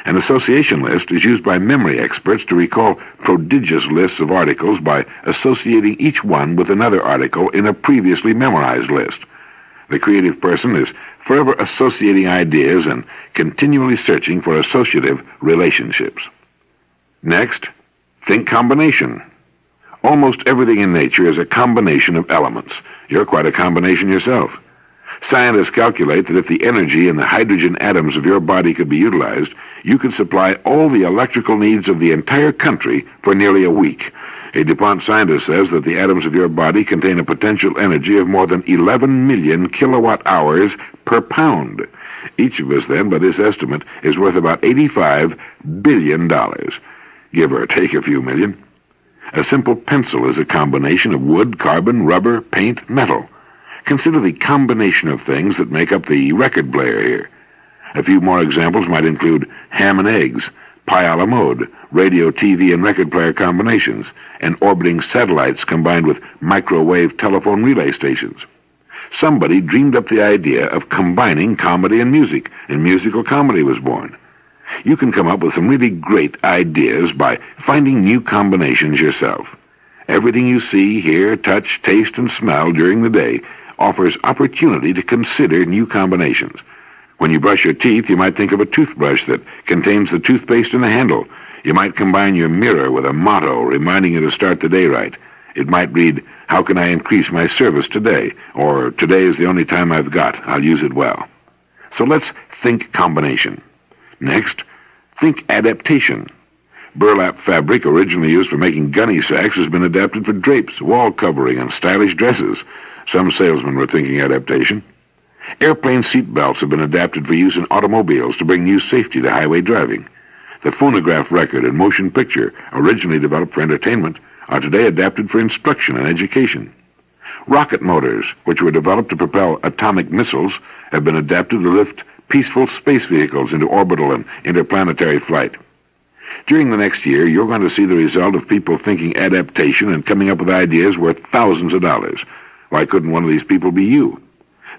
An association list is used by memory experts to recall prodigious lists of articles by associating each one with another article in a previously memorized list. The creative person is forever associating ideas and continually searching for associative relationships. Next, think combination. Almost everything in nature is a combination of elements. You're quite a combination yourself. Scientists calculate that if the energy in the hydrogen atoms of your body could be utilized, you could supply all the electrical needs of the entire country for nearly a week. A DuPont scientist says that the atoms of your body contain a potential energy of more than 11 million kilowatt hours per pound. Each of us, then, by this estimate, is worth about $85 billion. Give or take a few million. A simple pencil is a combination of wood, carbon, rubber, paint, metal. Consider the combination of things that make up the record player here. A few more examples might include ham and eggs, pie a la mode, radio, TV, and record player combinations, and orbiting satellites combined with microwave telephone relay stations. Somebody dreamed up the idea of combining comedy and music, and musical comedy was born. You can come up with some really great ideas by finding new combinations yourself. Everything you see, hear, touch, taste, and smell during the day offers opportunity to consider new combinations. When you brush your teeth, you might think of a toothbrush that contains the toothpaste in the handle. You might combine your mirror with a motto reminding you to start the day right. It might read, "How can I increase my service today?" Or, "Today is the only time I've got. I'll use it well." So let's think combination. Next, think adaptation. Burlap fabric, originally used for making gunny sacks, has been adapted for drapes, wall covering, and stylish dresses. Some salesmen were thinking adaptation. Airplane seat belts have been adapted for use in automobiles to bring new safety to highway driving. The phonograph record and motion picture, originally developed for entertainment, are today adapted for instruction and education. Rocket motors, which were developed to propel atomic missiles, have been adapted to lift peaceful space vehicles into orbital and interplanetary flight. During the next year, you're going to see the result of people thinking adaptation and coming up with ideas worth thousands of dollars. Why couldn't one of these people be you?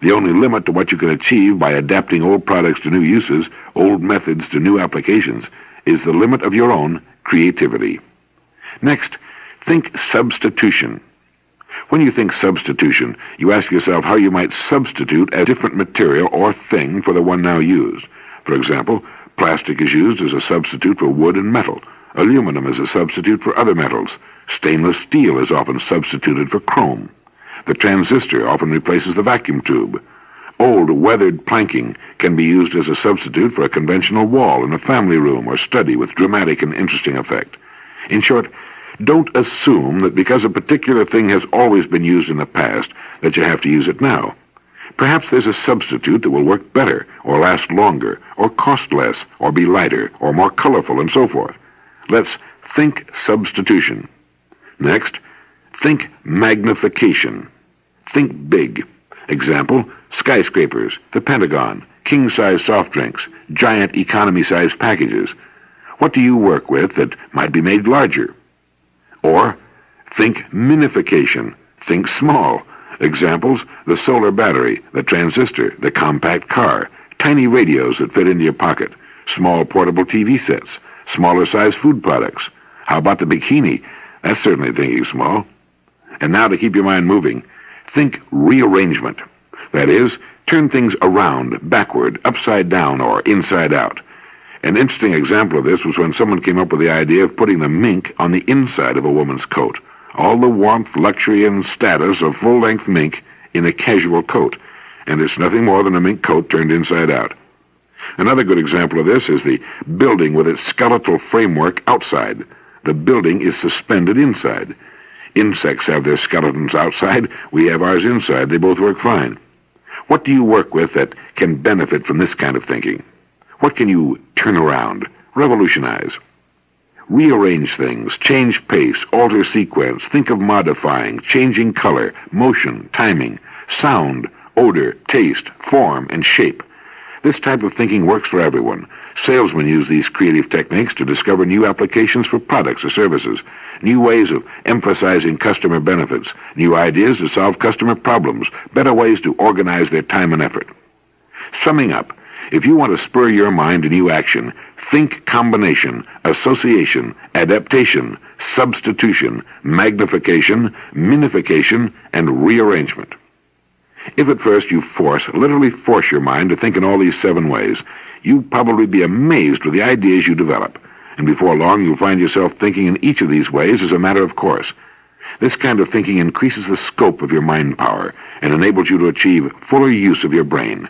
The only limit to what you can achieve by adapting old products to new uses, old methods to new applications, is the limit of your own creativity. Next, think substitution. When you think substitution, you ask yourself how you might substitute a different material or thing for the one now used. For example, plastic is used as a substitute for wood and metal. Aluminum is a substitute for other metals. Stainless steel is often substituted for chrome. The transistor often replaces the vacuum tube. Old, weathered planking can be used as a substitute for a conventional wall in a family room or study with dramatic and interesting effect. In short, don't assume that because a particular thing has always been used in the past that you have to use it now. Perhaps there's a substitute that will work better, or last longer, or cost less, or be lighter, or more colorful, and so forth. Let's think substitution. Next, think magnification. Think big. Example, skyscrapers, the Pentagon, king-size soft drinks, giant economy-size packages. What do you work with that might be made larger? Or think minification. Think small. Examples, the solar battery, the transistor, the compact car, tiny radios that fit into your pocket, small portable TV sets, smaller size food products. How about the bikini? That's certainly thinking small. And now to keep your mind moving, think rearrangement. That is, turn things around, backward, upside down, or inside out. An interesting example of this was when someone came up with the idea of putting the mink on the inside of a woman's coat. All the warmth, luxury, and status of full-length mink in a casual coat. And it's nothing more than a mink coat turned inside out. Another good example of this is the building with its skeletal framework outside. The building is suspended inside. Insects have their skeletons outside. We have ours inside. They both work fine. What do you work with that can benefit from this kind of thinking? What can you turn around, revolutionize? Rearrange things, change pace, alter sequence, think of modifying, changing color, motion, timing, sound, odor, taste, form, and shape. This type of thinking works for everyone. Salesmen use these creative techniques to discover new applications for products or services, new ways of emphasizing customer benefits, new ideas to solve customer problems, better ways to organize their time and effort. Summing up, if you want to spur your mind to new action, think combination, association, adaptation, substitution, magnification, minification, and rearrangement. If at first you literally force your mind to think in all these 7 ways, you'll probably be amazed with the ideas you develop, and before long you'll find yourself thinking in each of these ways as a matter of course. This kind of thinking increases the scope of your mind power and enables you to achieve fuller use of your brain.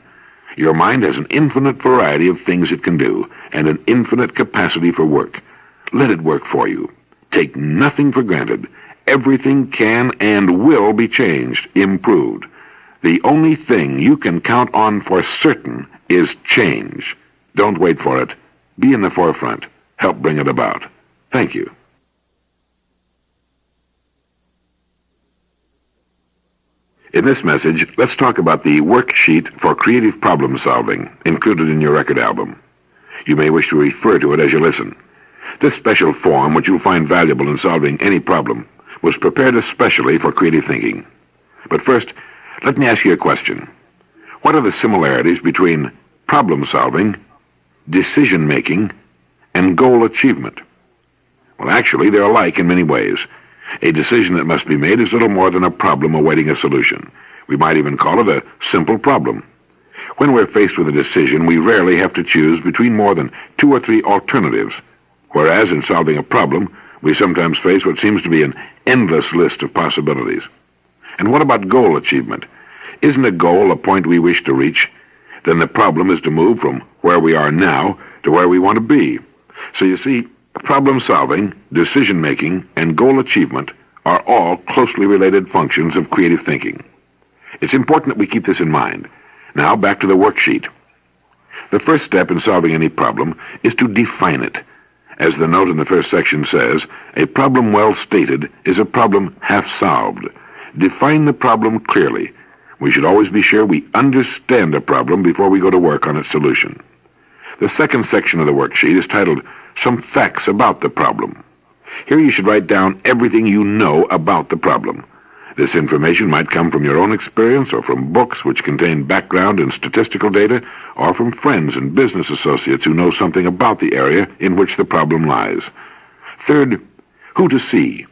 Your mind has an infinite variety of things it can do, and an infinite capacity for work. Let it work for you. Take nothing for granted. Everything can and will be changed, improved. The only thing you can count on for certain is change. Don't wait for it. Be in the forefront. Help bring it about. Thank you. In this message, let's talk about the worksheet for creative problem solving included in your record album. You may wish to refer to it as you listen. This special form, which you'll find valuable in solving any problem, was prepared especially for creative thinking. But first, let me ask you a question. What are the similarities between problem solving, decision making, and goal achievement? Well, actually, they're alike in many ways. A decision that must be made is little more than a problem awaiting a solution. We might even call it a simple problem. When we're faced with a decision, we rarely have to choose between more than 2 or 3 alternatives, whereas in solving a problem, we sometimes face what seems to be an endless list of possibilities. And what about goal achievement? Isn't a goal a point we wish to reach? Then the problem is to move from where we are now to where we want to be. So you see, problem solving, decision making, and goal achievement are all closely related functions of creative thinking. It's important that we keep this in mind. Now back to the worksheet. The first step in solving any problem is to define it. As the note in the first section says, a problem well stated is a problem half solved. Define the problem clearly. We should always be sure we understand a problem before we go to work on its solution. The second section of the worksheet is titled Some Facts About the Problem. Here you should write down everything you know about the problem. This information might come from your own experience or from books which contain background and statistical data, or from friends and business associates who know something about the area in which the problem lies. Third, who to see.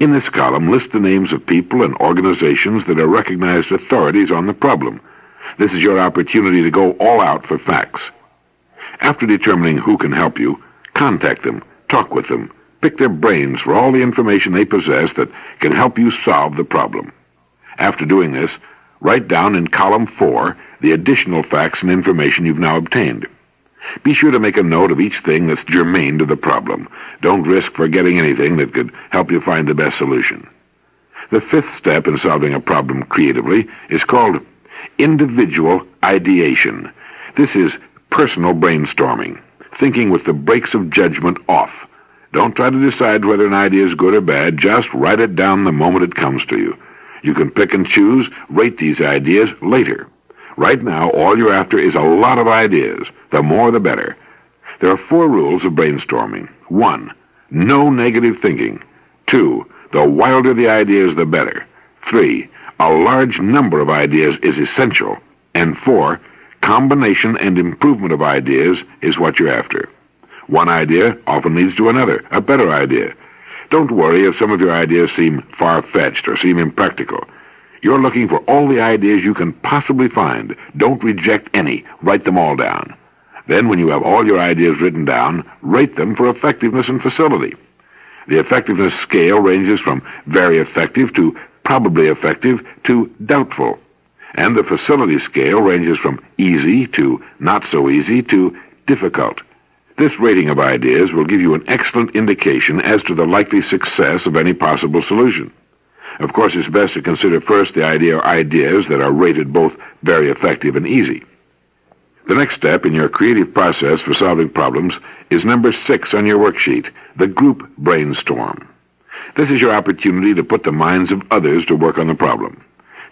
In this column, list the names of people and organizations that are recognized authorities on the problem. This is your opportunity to go all out for facts. After determining who can help you, contact them, talk with them, pick their brains for all the information they possess that can help you solve the problem. After doing this, write down in column 4 the additional facts and information you've now obtained. Be sure to make a note of each thing that's germane to the problem. Don't risk forgetting anything that could help you find the best solution. The fifth step in solving a problem creatively is called individual ideation. This is personal brainstorming, thinking with the brakes of judgment off. Don't try to decide whether an idea is good or bad. Just write it down the moment it comes to you. You can pick and choose, rate these ideas later. Right now, all you're after is a lot of ideas. The more, the better. There are 4 rules of brainstorming. 1, no negative thinking. 2, the wilder the ideas, the better. 3, a large number of ideas is essential. And 4, Combination and improvement of ideas is what you're after. One idea often leads to another, a better idea. Don't worry if some of your ideas seem far-fetched or seem impractical. You're looking for all the ideas you can possibly find. Don't reject any. Write them all down. Then, when you have all your ideas written down, rate them for effectiveness and facility. The effectiveness scale ranges from very effective to probably effective to doubtful. And the facility scale ranges from easy to not so easy to difficult. This rating of ideas will give you an excellent indication as to the likely success of any possible solution. Of course, it's best to consider first the idea or ideas that are rated both very effective and easy. The next step in your creative process for solving problems is number 6 on your worksheet, the group brainstorm. This is your opportunity to put the minds of others to work on the problem.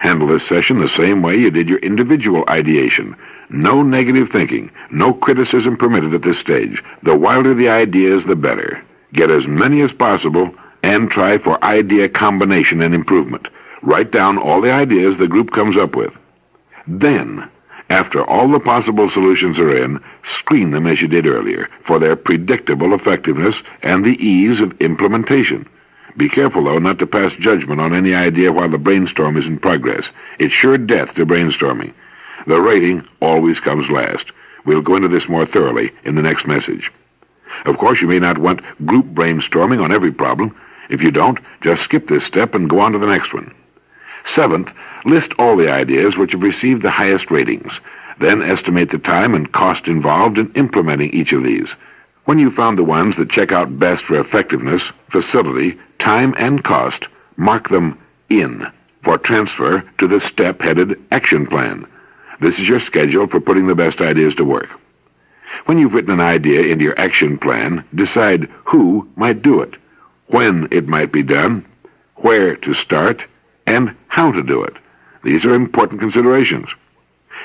Handle this session the same way you did your individual ideation. No negative thinking, no criticism permitted at this stage. The wilder the ideas, the better. Get as many as possible and try for idea combination and improvement. Write down all the ideas the group comes up with. Then, after all the possible solutions are in, screen them as you did earlier for their predictable effectiveness and the ease of implementation. Be careful, though, not to pass judgment on any idea while the brainstorm is in progress. It's sure death to brainstorming. The rating always comes last. We'll go into this more thoroughly in the next message. Of course, you may not want group brainstorming on every problem. If you don't, just skip this step and go on to the next one. 7th, list all the ideas which have received the highest ratings. Then estimate the time and cost involved in implementing each of these. When you've found the ones that check out best for effectiveness, facility, time, and cost, mark them in for transfer to the step headed Action Plan. This is your schedule for putting the best ideas to work. When you've written an idea into your action plan, decide who might do it, when it might be done, where to start, and how to do it. These are important considerations.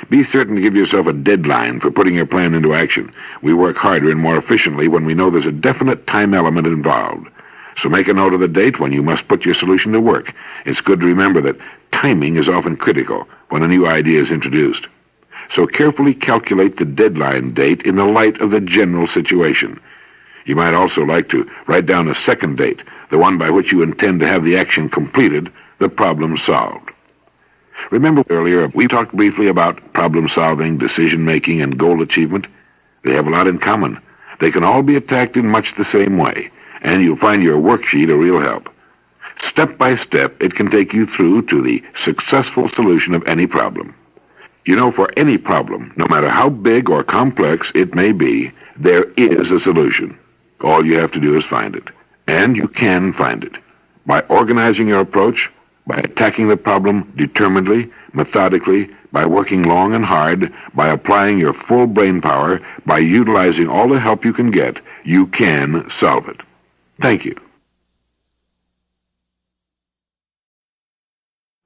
Be certain to give yourself a deadline for putting your plan into action. We work harder and more efficiently when we know there's a definite time element involved. So make a note of the date when you must put your solution to work. It's good to remember that timing is often critical when a new idea is introduced. So carefully calculate the deadline date in the light of the general situation. You might also like to write down a second date, the one by which you intend to have the action completed, the problem solved. Remember earlier, we talked briefly about problem-solving, decision-making, and goal achievement. They have a lot in common. They can all be attacked in much the same way, and you'll find your worksheet a real help. Step by step, it can take you through to the successful solution of any problem. You know, for any problem, no matter how big or complex it may be, there is a solution. All you have to do is find it. And you can find it. By organizing your approach, by attacking the problem determinedly, methodically, by working long and hard, by applying your full brain power, by utilizing all the help you can get, you can solve it. Thank you.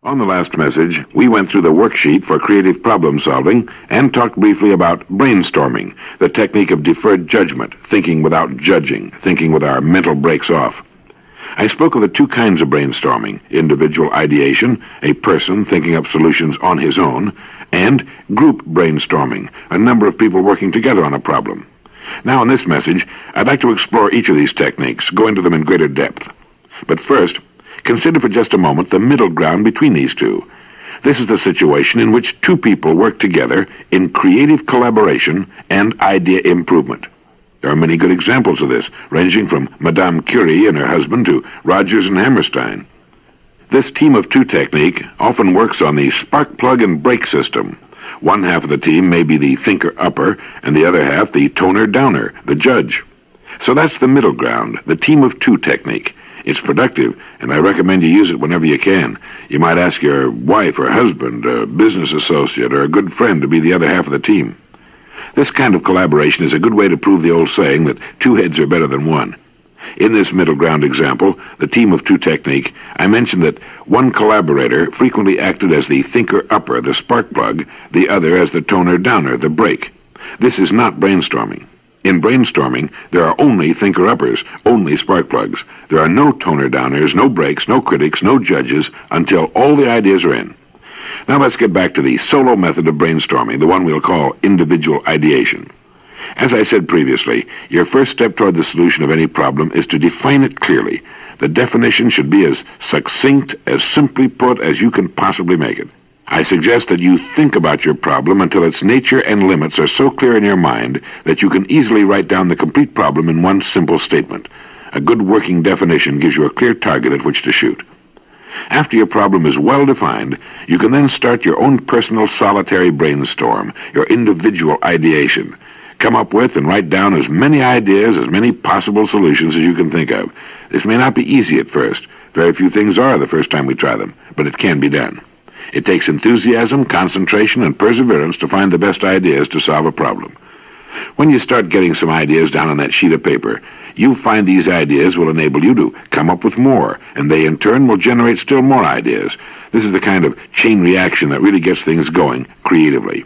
On the last message, we went through the worksheet for creative problem solving and talked briefly about brainstorming, the technique of deferred judgment, thinking without judging, thinking with our mental brakes off. I spoke of the two kinds of brainstorming, individual ideation, a person thinking up solutions on his own, and group brainstorming, a number of people working together on a problem. Now in this message, I'd like to explore each of these techniques, go into them in greater depth. But first, consider for just a moment the middle ground between these two. This is the situation in which two people work together in creative collaboration and idea improvement. There are many good examples of this, ranging from Madame Curie and her husband to Rogers and Hammerstein. This team of two technique often works on the spark plug and brake system. One half of the team may be the thinker-upper, and the other half the toner-downer, the judge. So that's the middle ground, the team of two technique. It's productive, and I recommend you use it whenever you can. You might ask your wife or husband, a business associate, or a good friend to be the other half of the team. This kind of collaboration is a good way to prove the old saying that two heads are better than one. In this middle ground example, the team of two technique, I mentioned that one collaborator frequently acted as the thinker-upper, the spark plug, the other as the toner-downer, the brake. This is not brainstorming. In brainstorming, there are only thinker-uppers, only spark plugs. There are no toner-downers, no brakes, no critics, no judges, until all the ideas are in. Now let's get back to the solo method of brainstorming, the one we'll call individual ideation. As I said previously, your first step toward the solution of any problem is to define it clearly. The definition should be as succinct, as simply put as you can possibly make it. I suggest that you think about your problem until its nature and limits are so clear in your mind that you can easily write down the complete problem in one simple statement. A good working definition gives you a clear target at which to shoot. After your problem is well defined, you can then start your own personal solitary brainstorm, your individual ideation. Come up with and write down as many ideas, as many possible solutions as you can think of. This may not be easy at first. Very few things are the first time we try them, but it can be done. It takes enthusiasm, concentration, and perseverance to find the best ideas to solve a problem. When you start getting some ideas down on that sheet of paper, you'll find these ideas will enable you to come up with more, and they in turn will generate still more ideas. This is the kind of chain reaction that really gets things going creatively.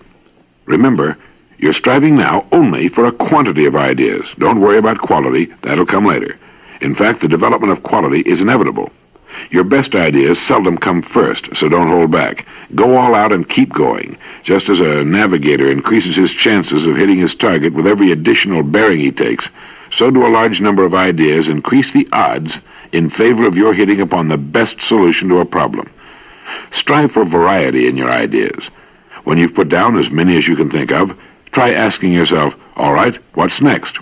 Remember, you're striving now only for a quantity of ideas. Don't worry about quality. That'll come later. In fact, the development of quality is inevitable. Your best ideas seldom come first, so don't hold back. Go all out and keep going. Just as a navigator increases his chances of hitting his target with every additional bearing he takes, so do a large number of ideas increase the odds in favor of your hitting upon the best solution to a problem. Strive for variety in your ideas. When you've put down as many as you can think of, try asking yourself, all right, what's next?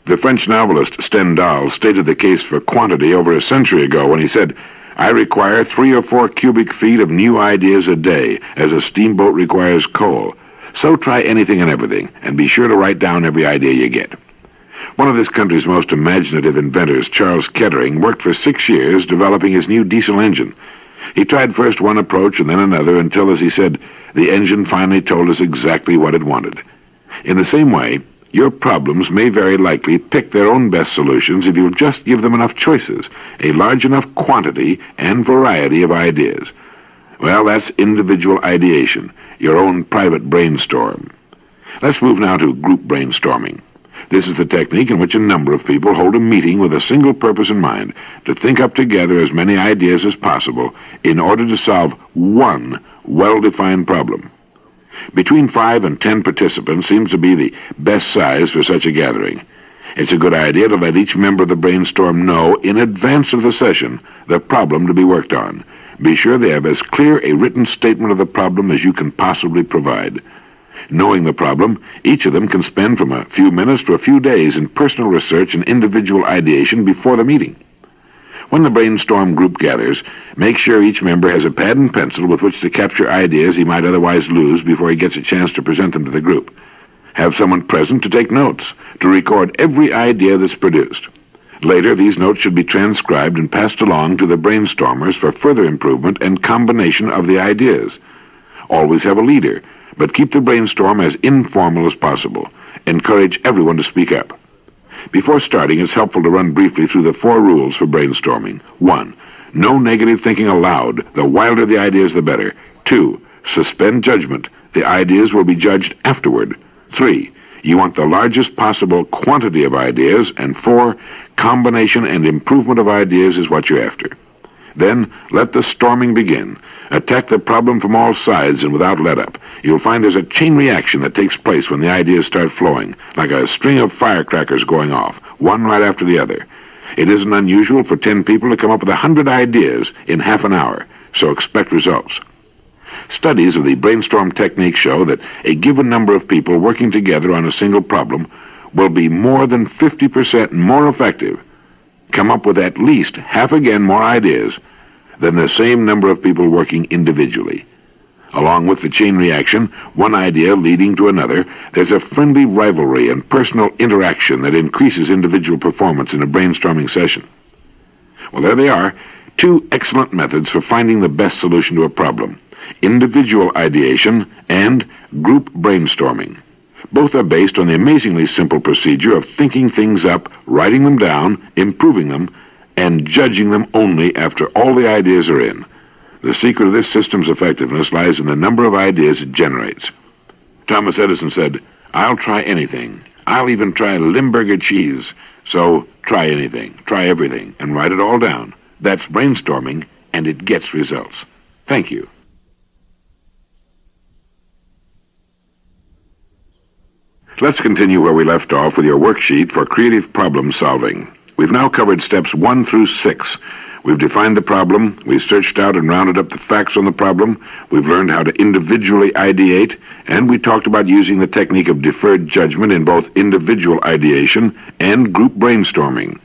The French novelist Stendhal stated the case for quantity over a century ago when he said, I require 3 or 4 cubic feet of new ideas a day, as a steamboat requires coal. So try anything and everything, and be sure to write down every idea you get. One of this country's most imaginative inventors, Charles Kettering, worked for 6 years developing his new diesel engine. He tried first one approach and then another until, as he said, the engine finally told us exactly what it wanted. In the same way, your problems may very likely pick their own best solutions if you'll just give them enough choices, a large enough quantity and variety of ideas. Well, that's individual ideation, your own private brainstorm. Let's move now to group brainstorming. This is the technique in which a number of people hold a meeting with a single purpose in mind, to think up together as many ideas as possible in order to solve one well-defined problem. Between 5 and 10 participants seems to be the best size for such a gathering. It's a good idea to let each member of the brainstorm know in advance of the session the problem to be worked on. Be sure they have as clear a written statement of the problem as you can possibly provide. Knowing the problem, each of them can spend from a few minutes to a few days in personal research and individual ideation before the meeting. When the brainstorm group gathers, make sure each member has a pad and pencil with which to capture ideas he might otherwise lose before he gets a chance to present them to the group. Have someone present to take notes, to record every idea that's produced. Later, these notes should be transcribed and passed along to the brainstormers for further improvement and combination of the ideas. Always have a leader, but keep the brainstorm as informal as possible. Encourage everyone to speak up. Before starting, it's helpful to run briefly through the 4 rules for brainstorming. 1. No negative thinking allowed. The wilder the ideas, the better. 2. Suspend judgment. The ideas will be judged afterward. 3. You want the largest possible quantity of ideas. And 4. Combination and improvement of ideas is what you're after. Then, let the storming begin. Attack the problem from all sides and without let-up. You'll find there's a chain reaction that takes place when the ideas start flowing, like a string of firecrackers going off, one right after the other. It isn't unusual for 10 people to come up with 100 ideas in half an hour, so expect results. Studies of the brainstorm technique show that a given number of people working together on a single problem will be more than 50% more effective, come up with at least half again more ideas than the same number of people working individually. Along with the chain reaction, one idea leading to another, there's a friendly rivalry and personal interaction that increases individual performance in a brainstorming session. Well, there they are, 2 excellent methods for finding the best solution to a problem: individual ideation and group brainstorming. Both are based on the amazingly simple procedure of thinking things up, writing them down, improving them, and judging them only after all the ideas are in. The secret of this system's effectiveness lies in the number of ideas it generates. Thomas Edison said, "I'll try anything. I'll even try Limburger cheese. So try anything, try everything, and write it all down. That's brainstorming, and it gets results." Thank you. Let's continue where we left off with your worksheet for creative problem solving. We've now covered steps 1 through 6. We've defined the problem, we've searched out and rounded up the facts on the problem, we've learned how to individually ideate, and we talked about using the technique of deferred judgment in both individual ideation and group brainstorming.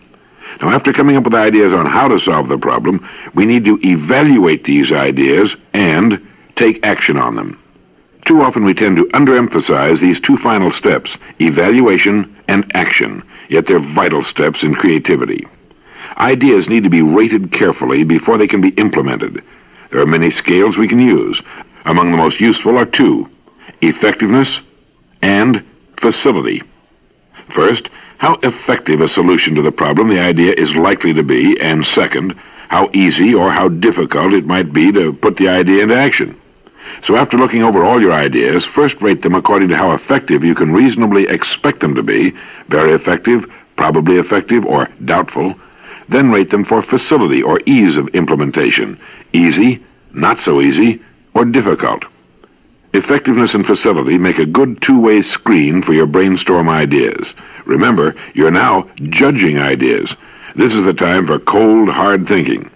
Now, after coming up with ideas on how to solve the problem, we need to evaluate these ideas and take action on them. Too often we tend to underemphasize these two final steps, evaluation and action, yet they're vital steps in creativity. Ideas need to be rated carefully before they can be implemented. There are many scales we can use. Among the most useful are 2, effectiveness and facility. First, how effective a solution to the problem the idea is likely to be, and second, how easy or how difficult it might be to put the idea into action. So after looking over all your ideas, first rate them according to how effective you can reasonably expect them to be, very effective, probably effective, or doubtful. Then rate them for facility or ease of implementation, easy, not so easy, or difficult. Effectiveness and facility make a good two-way screen for your brainstorm ideas. Remember, you're now judging ideas. This is the time for cold, hard thinking.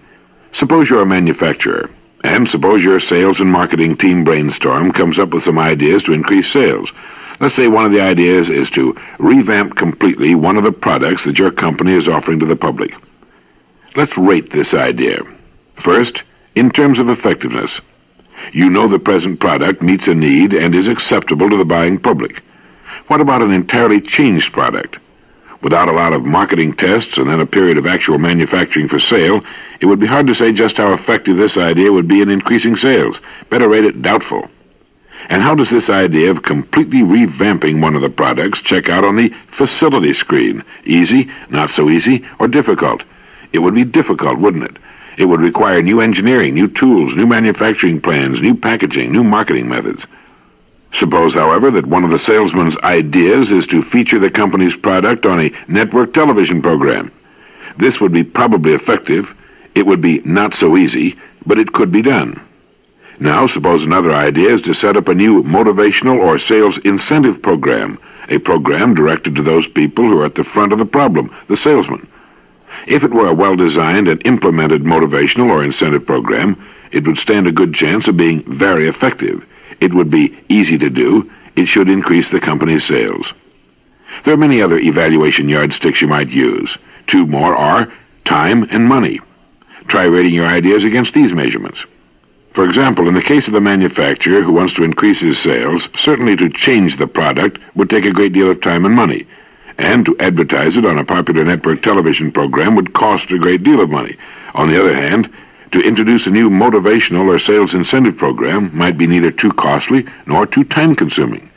Suppose you're a manufacturer, and suppose your sales and marketing team brainstorm comes up with some ideas to increase sales. Let's say one of the ideas is to revamp completely one of the products that your company is offering to the public. Let's rate this idea. First, in terms of effectiveness. You know the present product meets a need and is acceptable to the buying public. What about an entirely changed product? Without a lot of marketing tests and then a period of actual manufacturing for sale, it would be hard to say just how effective this idea would be in increasing sales. Better rate it doubtful. And how does this idea of completely revamping one of the products check out on the facility screen? Easy, not so easy, or difficult? It would be difficult, wouldn't it? It would require new engineering, new tools, new manufacturing plans, new packaging, new marketing methods. Suppose, however, that one of the salesman's ideas is to feature the company's product on a network television program. This would be probably effective. It would be not so easy, but it could be done. Now, suppose another idea is to set up a new motivational or sales incentive program, a program directed to those people who are at the front of the problem, the salesman. If it were a well-designed and implemented motivational or incentive program, it would stand a good chance of being very effective. It would be easy to do. It should increase the company's sales. There are many other evaluation yardsticks you might use. 2 more are time and money. Try rating your ideas against these measurements. For example, in the case of the manufacturer who wants to increase his sales, certainly to change the product would take a great deal of time and money. And to advertise it on a popular network television program would cost a great deal of money. On the other hand, to introduce a new motivational or sales incentive program might be neither too costly nor too time-consuming.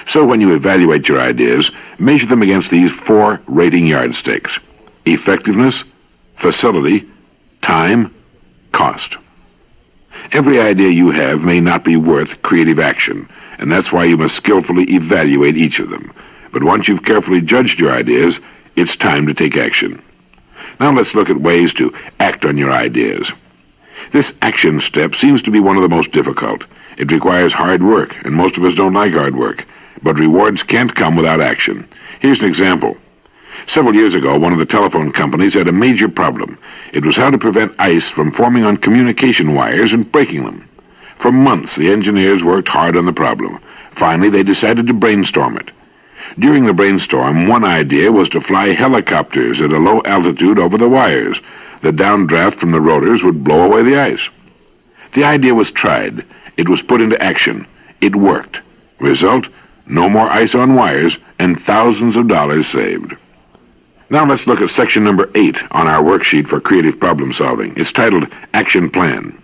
So when you evaluate your ideas, measure them against these 4 rating yardsticks: effectiveness, facility, time, cost. Every idea you have may not be worth creative action, and that's why you must skillfully evaluate each of them. But once you've carefully judged your ideas, it's time to take action. Now let's look at ways to act on your ideas. This action step seems to be one of the most difficult. It requires hard work, and most of us don't like hard work. But rewards can't come without action. Here's an example. Several years ago, one of the telephone companies had a major problem. It was how to prevent ice from forming on communication wires and breaking them. For months, the engineers worked hard on the problem. Finally, they decided to brainstorm it. During the brainstorm, one idea was to fly helicopters at a low altitude over the wires. The downdraft from the rotors would blow away the ice. The idea was tried. It was put into action. It worked. Result, no more ice on wires and thousands of dollars saved. Now let's look at section number 8 on our worksheet for creative problem solving. It's titled Action Plan.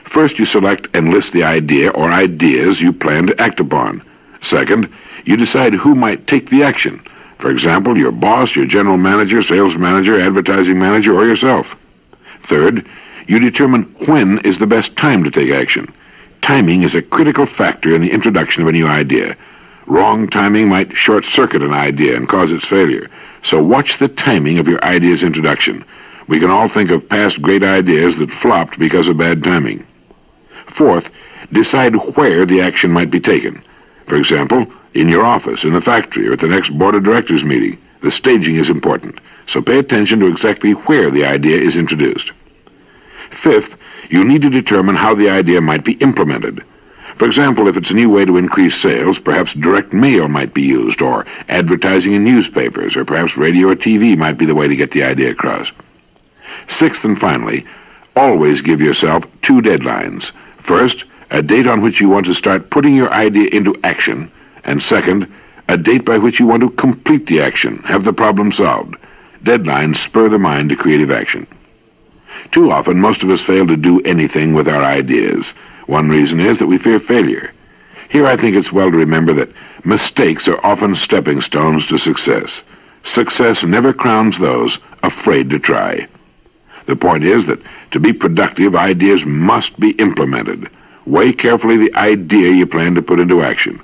First, you select and list the idea or ideas you plan to act upon. Second, you decide who might take the action. For example, your boss, your general manager, sales manager, advertising manager, or yourself. Third, you determine when is the best time to take action. Timing is a critical factor in the introduction of a new idea. Wrong timing might short-circuit an idea and cause its failure. So watch the timing of your idea's introduction. We can all think of past great ideas that flopped because of bad timing. Fourth, decide where the action might be taken. For example, In your office, in the factory, or at the next board of directors meeting, the staging is important, so pay attention to exactly where the idea is introduced. Fifth, you need to determine how the idea might be implemented. For example, if it's a new way to increase sales, perhaps direct mail might be used, or advertising in newspapers, or perhaps radio or TV might be the way to get the idea across. Sixth and finally, always give yourself 2 deadlines. First, a date on which you want to start putting your idea into action, and second, a date by which you want to complete the action, have the problem solved. Deadlines spur the mind to creative action. Too often, most of us fail to do anything with our ideas. One reason is that we fear failure. Here I think it's well to remember that mistakes are often stepping stones to success. Success never crowns those afraid to try. The point is that to be productive, ideas must be implemented. Weigh carefully the idea you plan to put into action.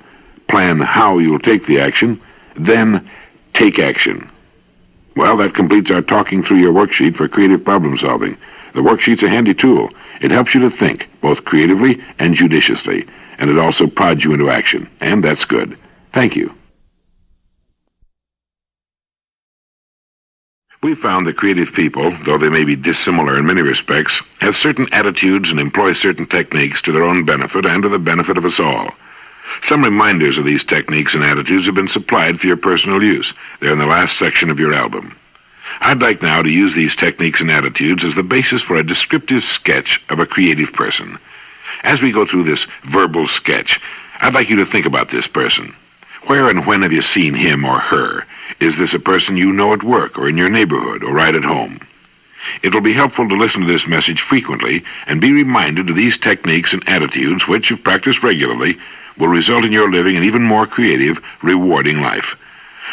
Plan how you'll take the action, then take action. Well, that completes our talking through your worksheet for creative problem solving. The worksheet's a handy tool. It helps you to think, both creatively and judiciously, and it also prods you into action, and that's good. Thank you. We've found that creative people, though they may be dissimilar in many respects, have certain attitudes and employ certain techniques to their own benefit and to the benefit of us all. Some reminders of these techniques and attitudes have been supplied for your personal use. They're in the last section of your album. I'd like now to use these techniques and attitudes as the basis for a descriptive sketch of a creative person. As we go through this verbal sketch, I'd like you to think about this person. Where and when have you seen him or her? Is this a person you know at work or in your neighborhood or right at home? It'll be helpful to listen to this message frequently and be reminded of these techniques and attitudes which, if practiced regularly, will result in your living an even more creative, rewarding life.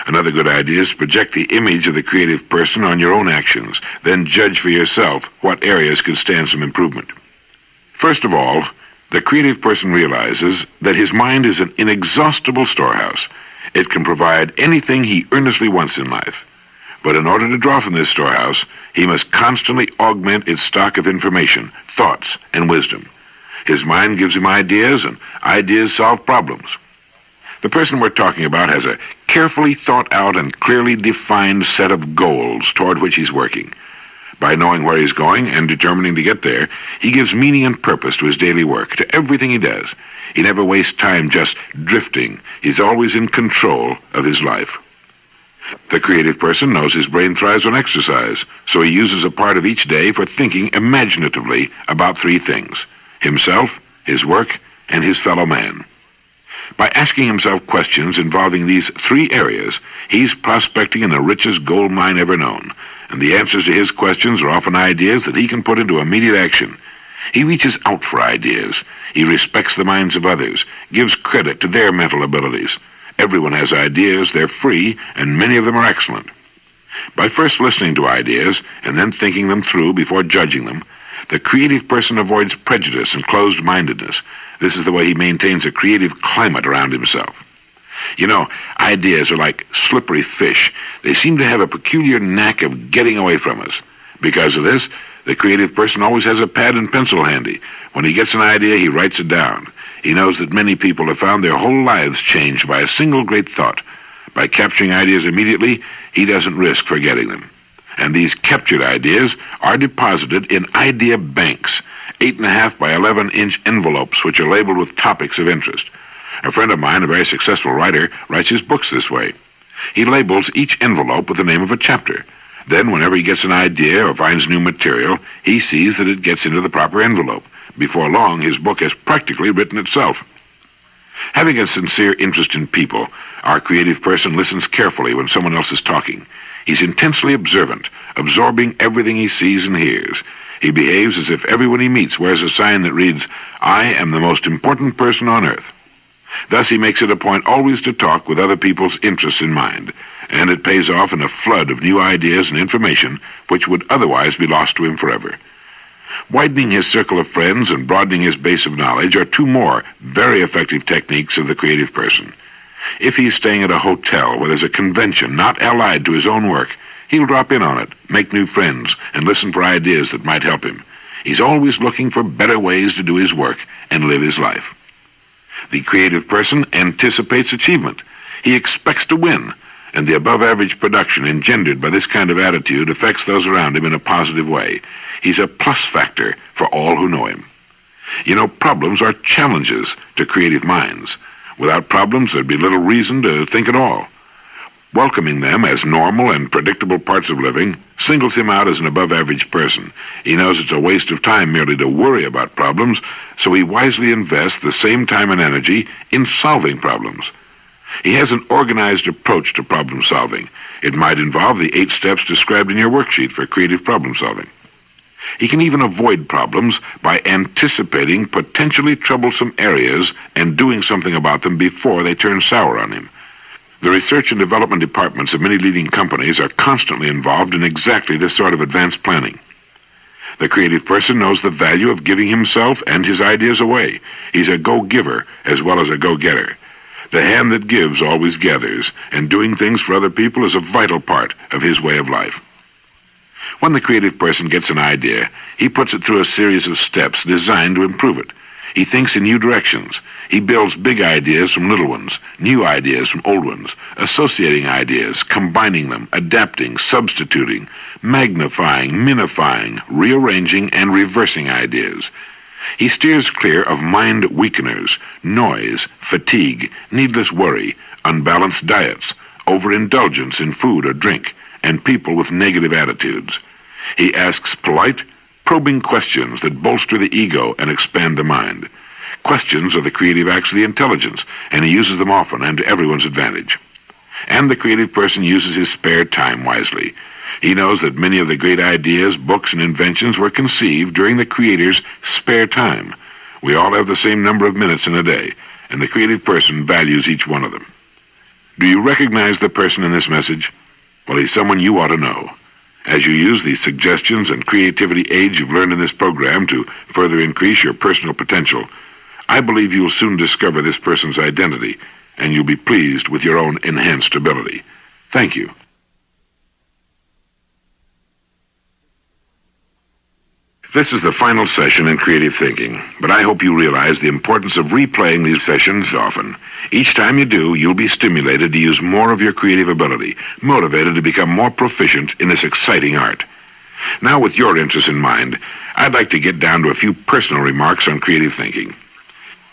Another good idea is to project the image of the creative person on your own actions, then judge for yourself what areas could stand some improvement. First of all, the creative person realizes that his mind is an inexhaustible storehouse. It can provide anything he earnestly wants in life. But in order to draw from this storehouse, he must constantly augment its stock of information, thoughts, and wisdom. His mind gives him ideas, and ideas solve problems. The person we're talking about has a carefully thought out and clearly defined set of goals toward which he's working. By knowing where he's going and determining to get there, he gives meaning and purpose to his daily work, to everything he does. He never wastes time just drifting. He's always in control of his life. The creative person knows his brain thrives on exercise, so he uses a part of each day for thinking imaginatively about 3 things: himself, his work, and his fellow man. By asking himself questions involving these 3 areas, he's prospecting in the richest gold mine ever known, and the answers to his questions are often ideas that he can put into immediate action. He reaches out for ideas. He respects the minds of others, gives credit to their mental abilities. Everyone has ideas, they're free, and many of them are excellent. By first listening to ideas and then thinking them through before judging them, the creative person avoids prejudice and closed-mindedness. This is the way he maintains a creative climate around himself. You know, ideas are like slippery fish. They seem to have a peculiar knack of getting away from us. Because of this, the creative person always has a pad and pencil handy. When he gets an idea, he writes it down. He knows that many people have found their whole lives changed by a single great thought. By capturing ideas immediately, he doesn't risk forgetting them. And these captured ideas are deposited in idea banks, 8.5 by 11-inch envelopes which are labeled with topics of interest. A friend of mine, a very successful writer, writes his books this way. He labels each envelope with the name of a chapter. Then, whenever he gets an idea or finds new material, he sees that it gets into the proper envelope. Before long, his book has practically written itself. Having a sincere interest in people, our creative person listens carefully when someone else is talking. He's intensely observant, absorbing everything he sees and hears. He behaves as if everyone he meets wears a sign that reads, "I am the most important person on earth." Thus he makes it a point always to talk with other people's interests in mind, and it pays off in a flood of new ideas and information which would otherwise be lost to him forever. Widening his circle of friends and broadening his base of knowledge are 2 more very effective techniques of the creative person. If he's staying at a hotel where there's a convention not allied to his own work, he'll drop in on it, make new friends, and listen for ideas that might help him. He's always looking for better ways to do his work and live his life. The creative person anticipates achievement. He expects to win, and the above-average production engendered by this kind of attitude affects those around him in a positive way. He's a plus factor for all who know him. You know, problems are challenges to creative minds. Without problems, there'd be little reason to think at all. Welcoming them as normal and predictable parts of living singles him out as an above-average person. He knows it's a waste of time merely to worry about problems, so he wisely invests the same time and energy in solving problems. He has an organized approach to problem solving. It might involve the 8 steps described in your worksheet for creative problem solving. He can even avoid problems by anticipating potentially troublesome areas and doing something about them before they turn sour on him. The research and development departments of many leading companies are constantly involved in exactly this sort of advanced planning. The creative person knows the value of giving himself and his ideas away. He's a go-giver as well as a go-getter. The hand that gives always gathers, and doing things for other people is a vital part of his way of life. When the creative person gets an idea, he puts it through a series of steps designed to improve it. He thinks in new directions. He builds big ideas from little ones, new ideas from old ones, associating ideas, combining them, adapting, substituting, magnifying, minifying, rearranging, and reversing ideas. He steers clear of mind weakeners, noise, fatigue, needless worry, unbalanced diets, overindulgence in food or drink, and people with negative attitudes. He asks polite, probing questions that bolster the ego and expand the mind. Questions are the creative acts of the intelligence, and he uses them often and to everyone's advantage. And the creative person uses his spare time wisely. He knows that many of the great ideas, books, and inventions were conceived during the creator's spare time. We all have the same number of minutes in a day, and the creative person values each one of them. Do you recognize the person in this message? Well, he's someone you ought to know. As you use the suggestions and creativity aids you've learned in this program to further increase your personal potential, I believe you'll soon discover this person's identity, and you'll be pleased with your own enhanced ability. Thank you. This is the final session in creative thinking, but I hope you realize the importance of replaying these sessions often. Each time you do, you'll be stimulated to use more of your creative ability, motivated to become more proficient in this exciting art. Now, with your interests in mind, I'd like to get down to a few personal remarks on creative thinking.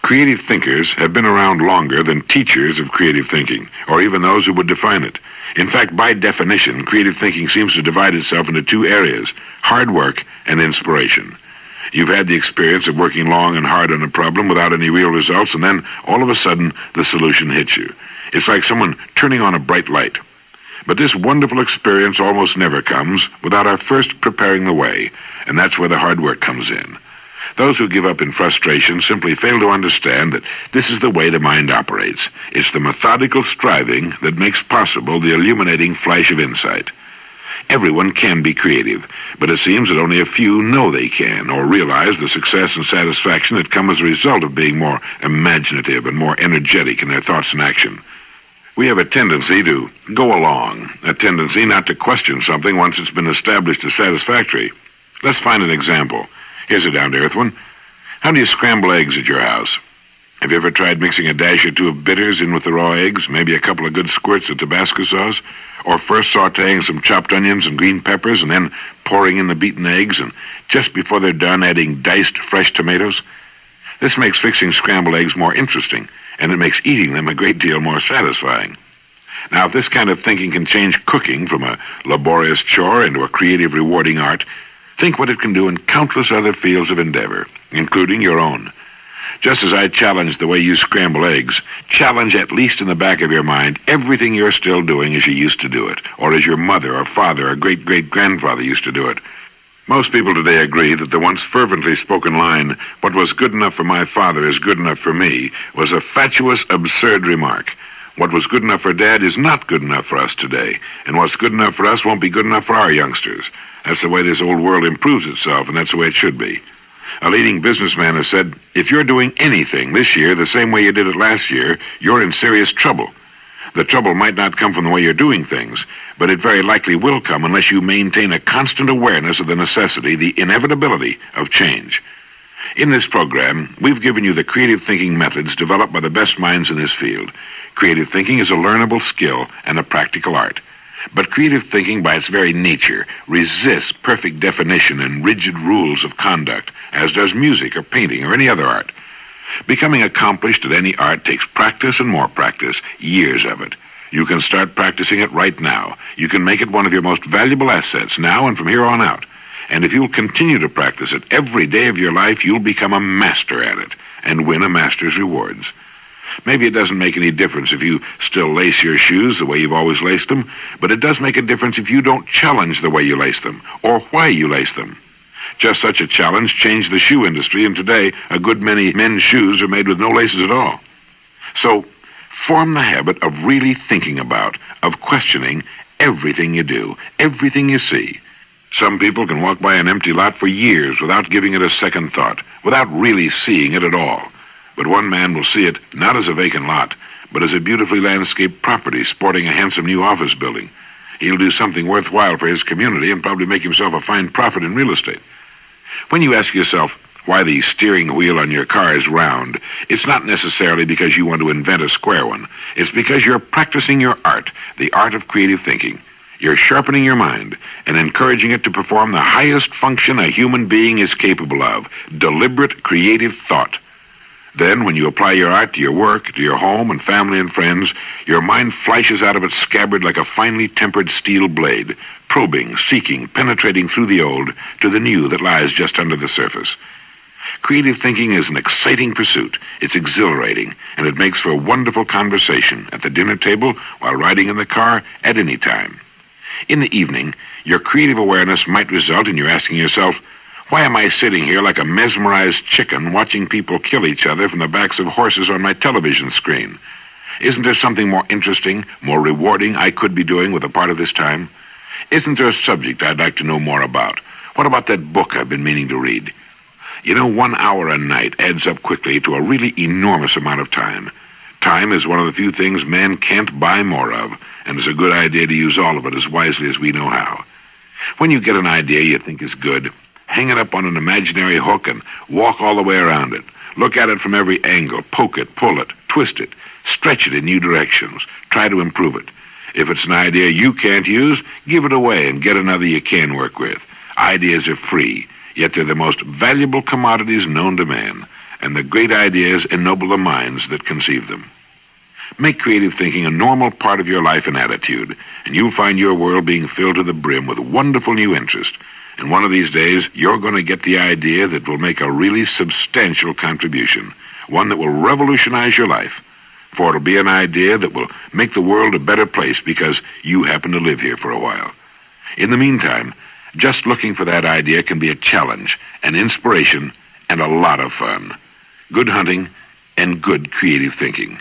Creative thinkers have been around longer than teachers of creative thinking, or even those who would define it. In fact, by definition, creative thinking seems to divide itself into 2 areas: hard work and inspiration. You've had the experience of working long and hard on a problem without any real results, and then, all of a sudden, the solution hits you. It's like someone turning on a bright light. But this wonderful experience almost never comes without our first preparing the way, and that's where the hard work comes in. Those who give up in frustration simply fail to understand that this is the way the mind operates. It's the methodical striving that makes possible the illuminating flash of insight. Everyone can be creative, but it seems that only a few know they can or realize the success and satisfaction that come as a result of being more imaginative and more energetic in their thoughts and action. We have a tendency to go along, a tendency not to question something once it's been established as satisfactory. Let's find an example. Here's a down-to-earth one. How do you scramble eggs at your house? Have you ever tried mixing a dash or 2 of bitters in with the raw eggs, maybe a couple of good squirts of Tabasco sauce, or first sautéing some chopped onions and green peppers and then pouring in the beaten eggs, and just before they're done adding diced fresh tomatoes? This makes fixing scrambled eggs more interesting, and it makes eating them a great deal more satisfying. Now, if this kind of thinking can change cooking from a laborious chore into a creative, rewarding art, think what it can do in countless other fields of endeavor, including your own. Just as I challenge the way you scramble eggs, challenge at least in the back of your mind everything you're still doing as you used to do it, or as your mother or father or great-great-grandfather used to do it. Most people today agree that the once fervently spoken line, "What was good enough for my father is good enough for me," was a fatuous, absurd remark. What was good enough for Dad is not good enough for us today, and what's good enough for us won't be good enough for our youngsters. That's the way this old world improves itself, and that's the way it should be. A leading businessman has said, if you're doing anything this year the same way you did it last year, you're in serious trouble. The trouble might not come from the way you're doing things, but it very likely will come unless you maintain a constant awareness of the necessity, the inevitability of change. In this program, we've given you the creative thinking methods developed by the best minds in this field. Creative thinking is a learnable skill and a practical art. But creative thinking, by its very nature, resists perfect definition and rigid rules of conduct, as does music or painting or any other art. Becoming accomplished at any art takes practice and more practice, years of it. You can start practicing it right now. You can make it one of your most valuable assets now and from here on out. And if you'll continue to practice it every day of your life, you'll become a master at it and win a master's rewards. Maybe it doesn't make any difference if you still lace your shoes the way you've always laced them, but it does make a difference if you don't challenge the way you lace them or why you lace them. Just such a challenge changed the shoe industry, and today a good many men's shoes are made with no laces at all. So, form the habit of really thinking about, of questioning everything you do, everything you see. Some people can walk by an empty lot for years without giving it a second thought, without really seeing it at all. But one man will see it not as a vacant lot, but as a beautifully landscaped property sporting a handsome new office building. He'll do something worthwhile for his community and probably make himself a fine profit in real estate. When you ask yourself why the steering wheel on your car is round, it's not necessarily because you want to invent a square one. It's because you're practicing your art, the art of creative thinking. You're sharpening your mind and encouraging it to perform the highest function a human being is capable of, deliberate creative thought. Then, when you apply your art to your work, to your home and family and friends, your mind flashes out of its scabbard like a finely tempered steel blade, probing, seeking, penetrating through the old to the new that lies just under the surface. Creative thinking is an exciting pursuit. It's exhilarating, and it makes for a wonderful conversation at the dinner table, while riding in the car, at any time. In the evening, your creative awareness might result in you asking yourself, why am I sitting here like a mesmerized chicken watching people kill each other from the backs of horses on my television screen? Isn't there something more interesting, more rewarding I could be doing with a part of this time? Isn't there a subject I'd like to know more about? What about that book I've been meaning to read? You know, 1 hour a night adds up quickly to a really enormous amount of time. Time is one of the few things man can't buy more of, and it's a good idea to use all of it as wisely as we know how. When you get an idea you think is good, hang it up on an imaginary hook and walk all the way around it. Look at it from every angle, poke it, pull it, twist it, stretch it in new directions, try to improve it. If it's an idea you can't use, give it away and get another you can work with. Ideas are free, yet they're the most valuable commodities known to man, and the great ideas ennoble the minds that conceive them. Make creative thinking a normal part of your life and attitude, and you'll find your world being filled to the brim with wonderful new interest. And one of these days, you're going to get the idea that will make a really substantial contribution, one that will revolutionize your life. For it'll be an idea that will make the world a better place because you happen to live here for a while. In the meantime, just looking for that idea can be a challenge, an inspiration, and a lot of fun. Good hunting and good creative thinking.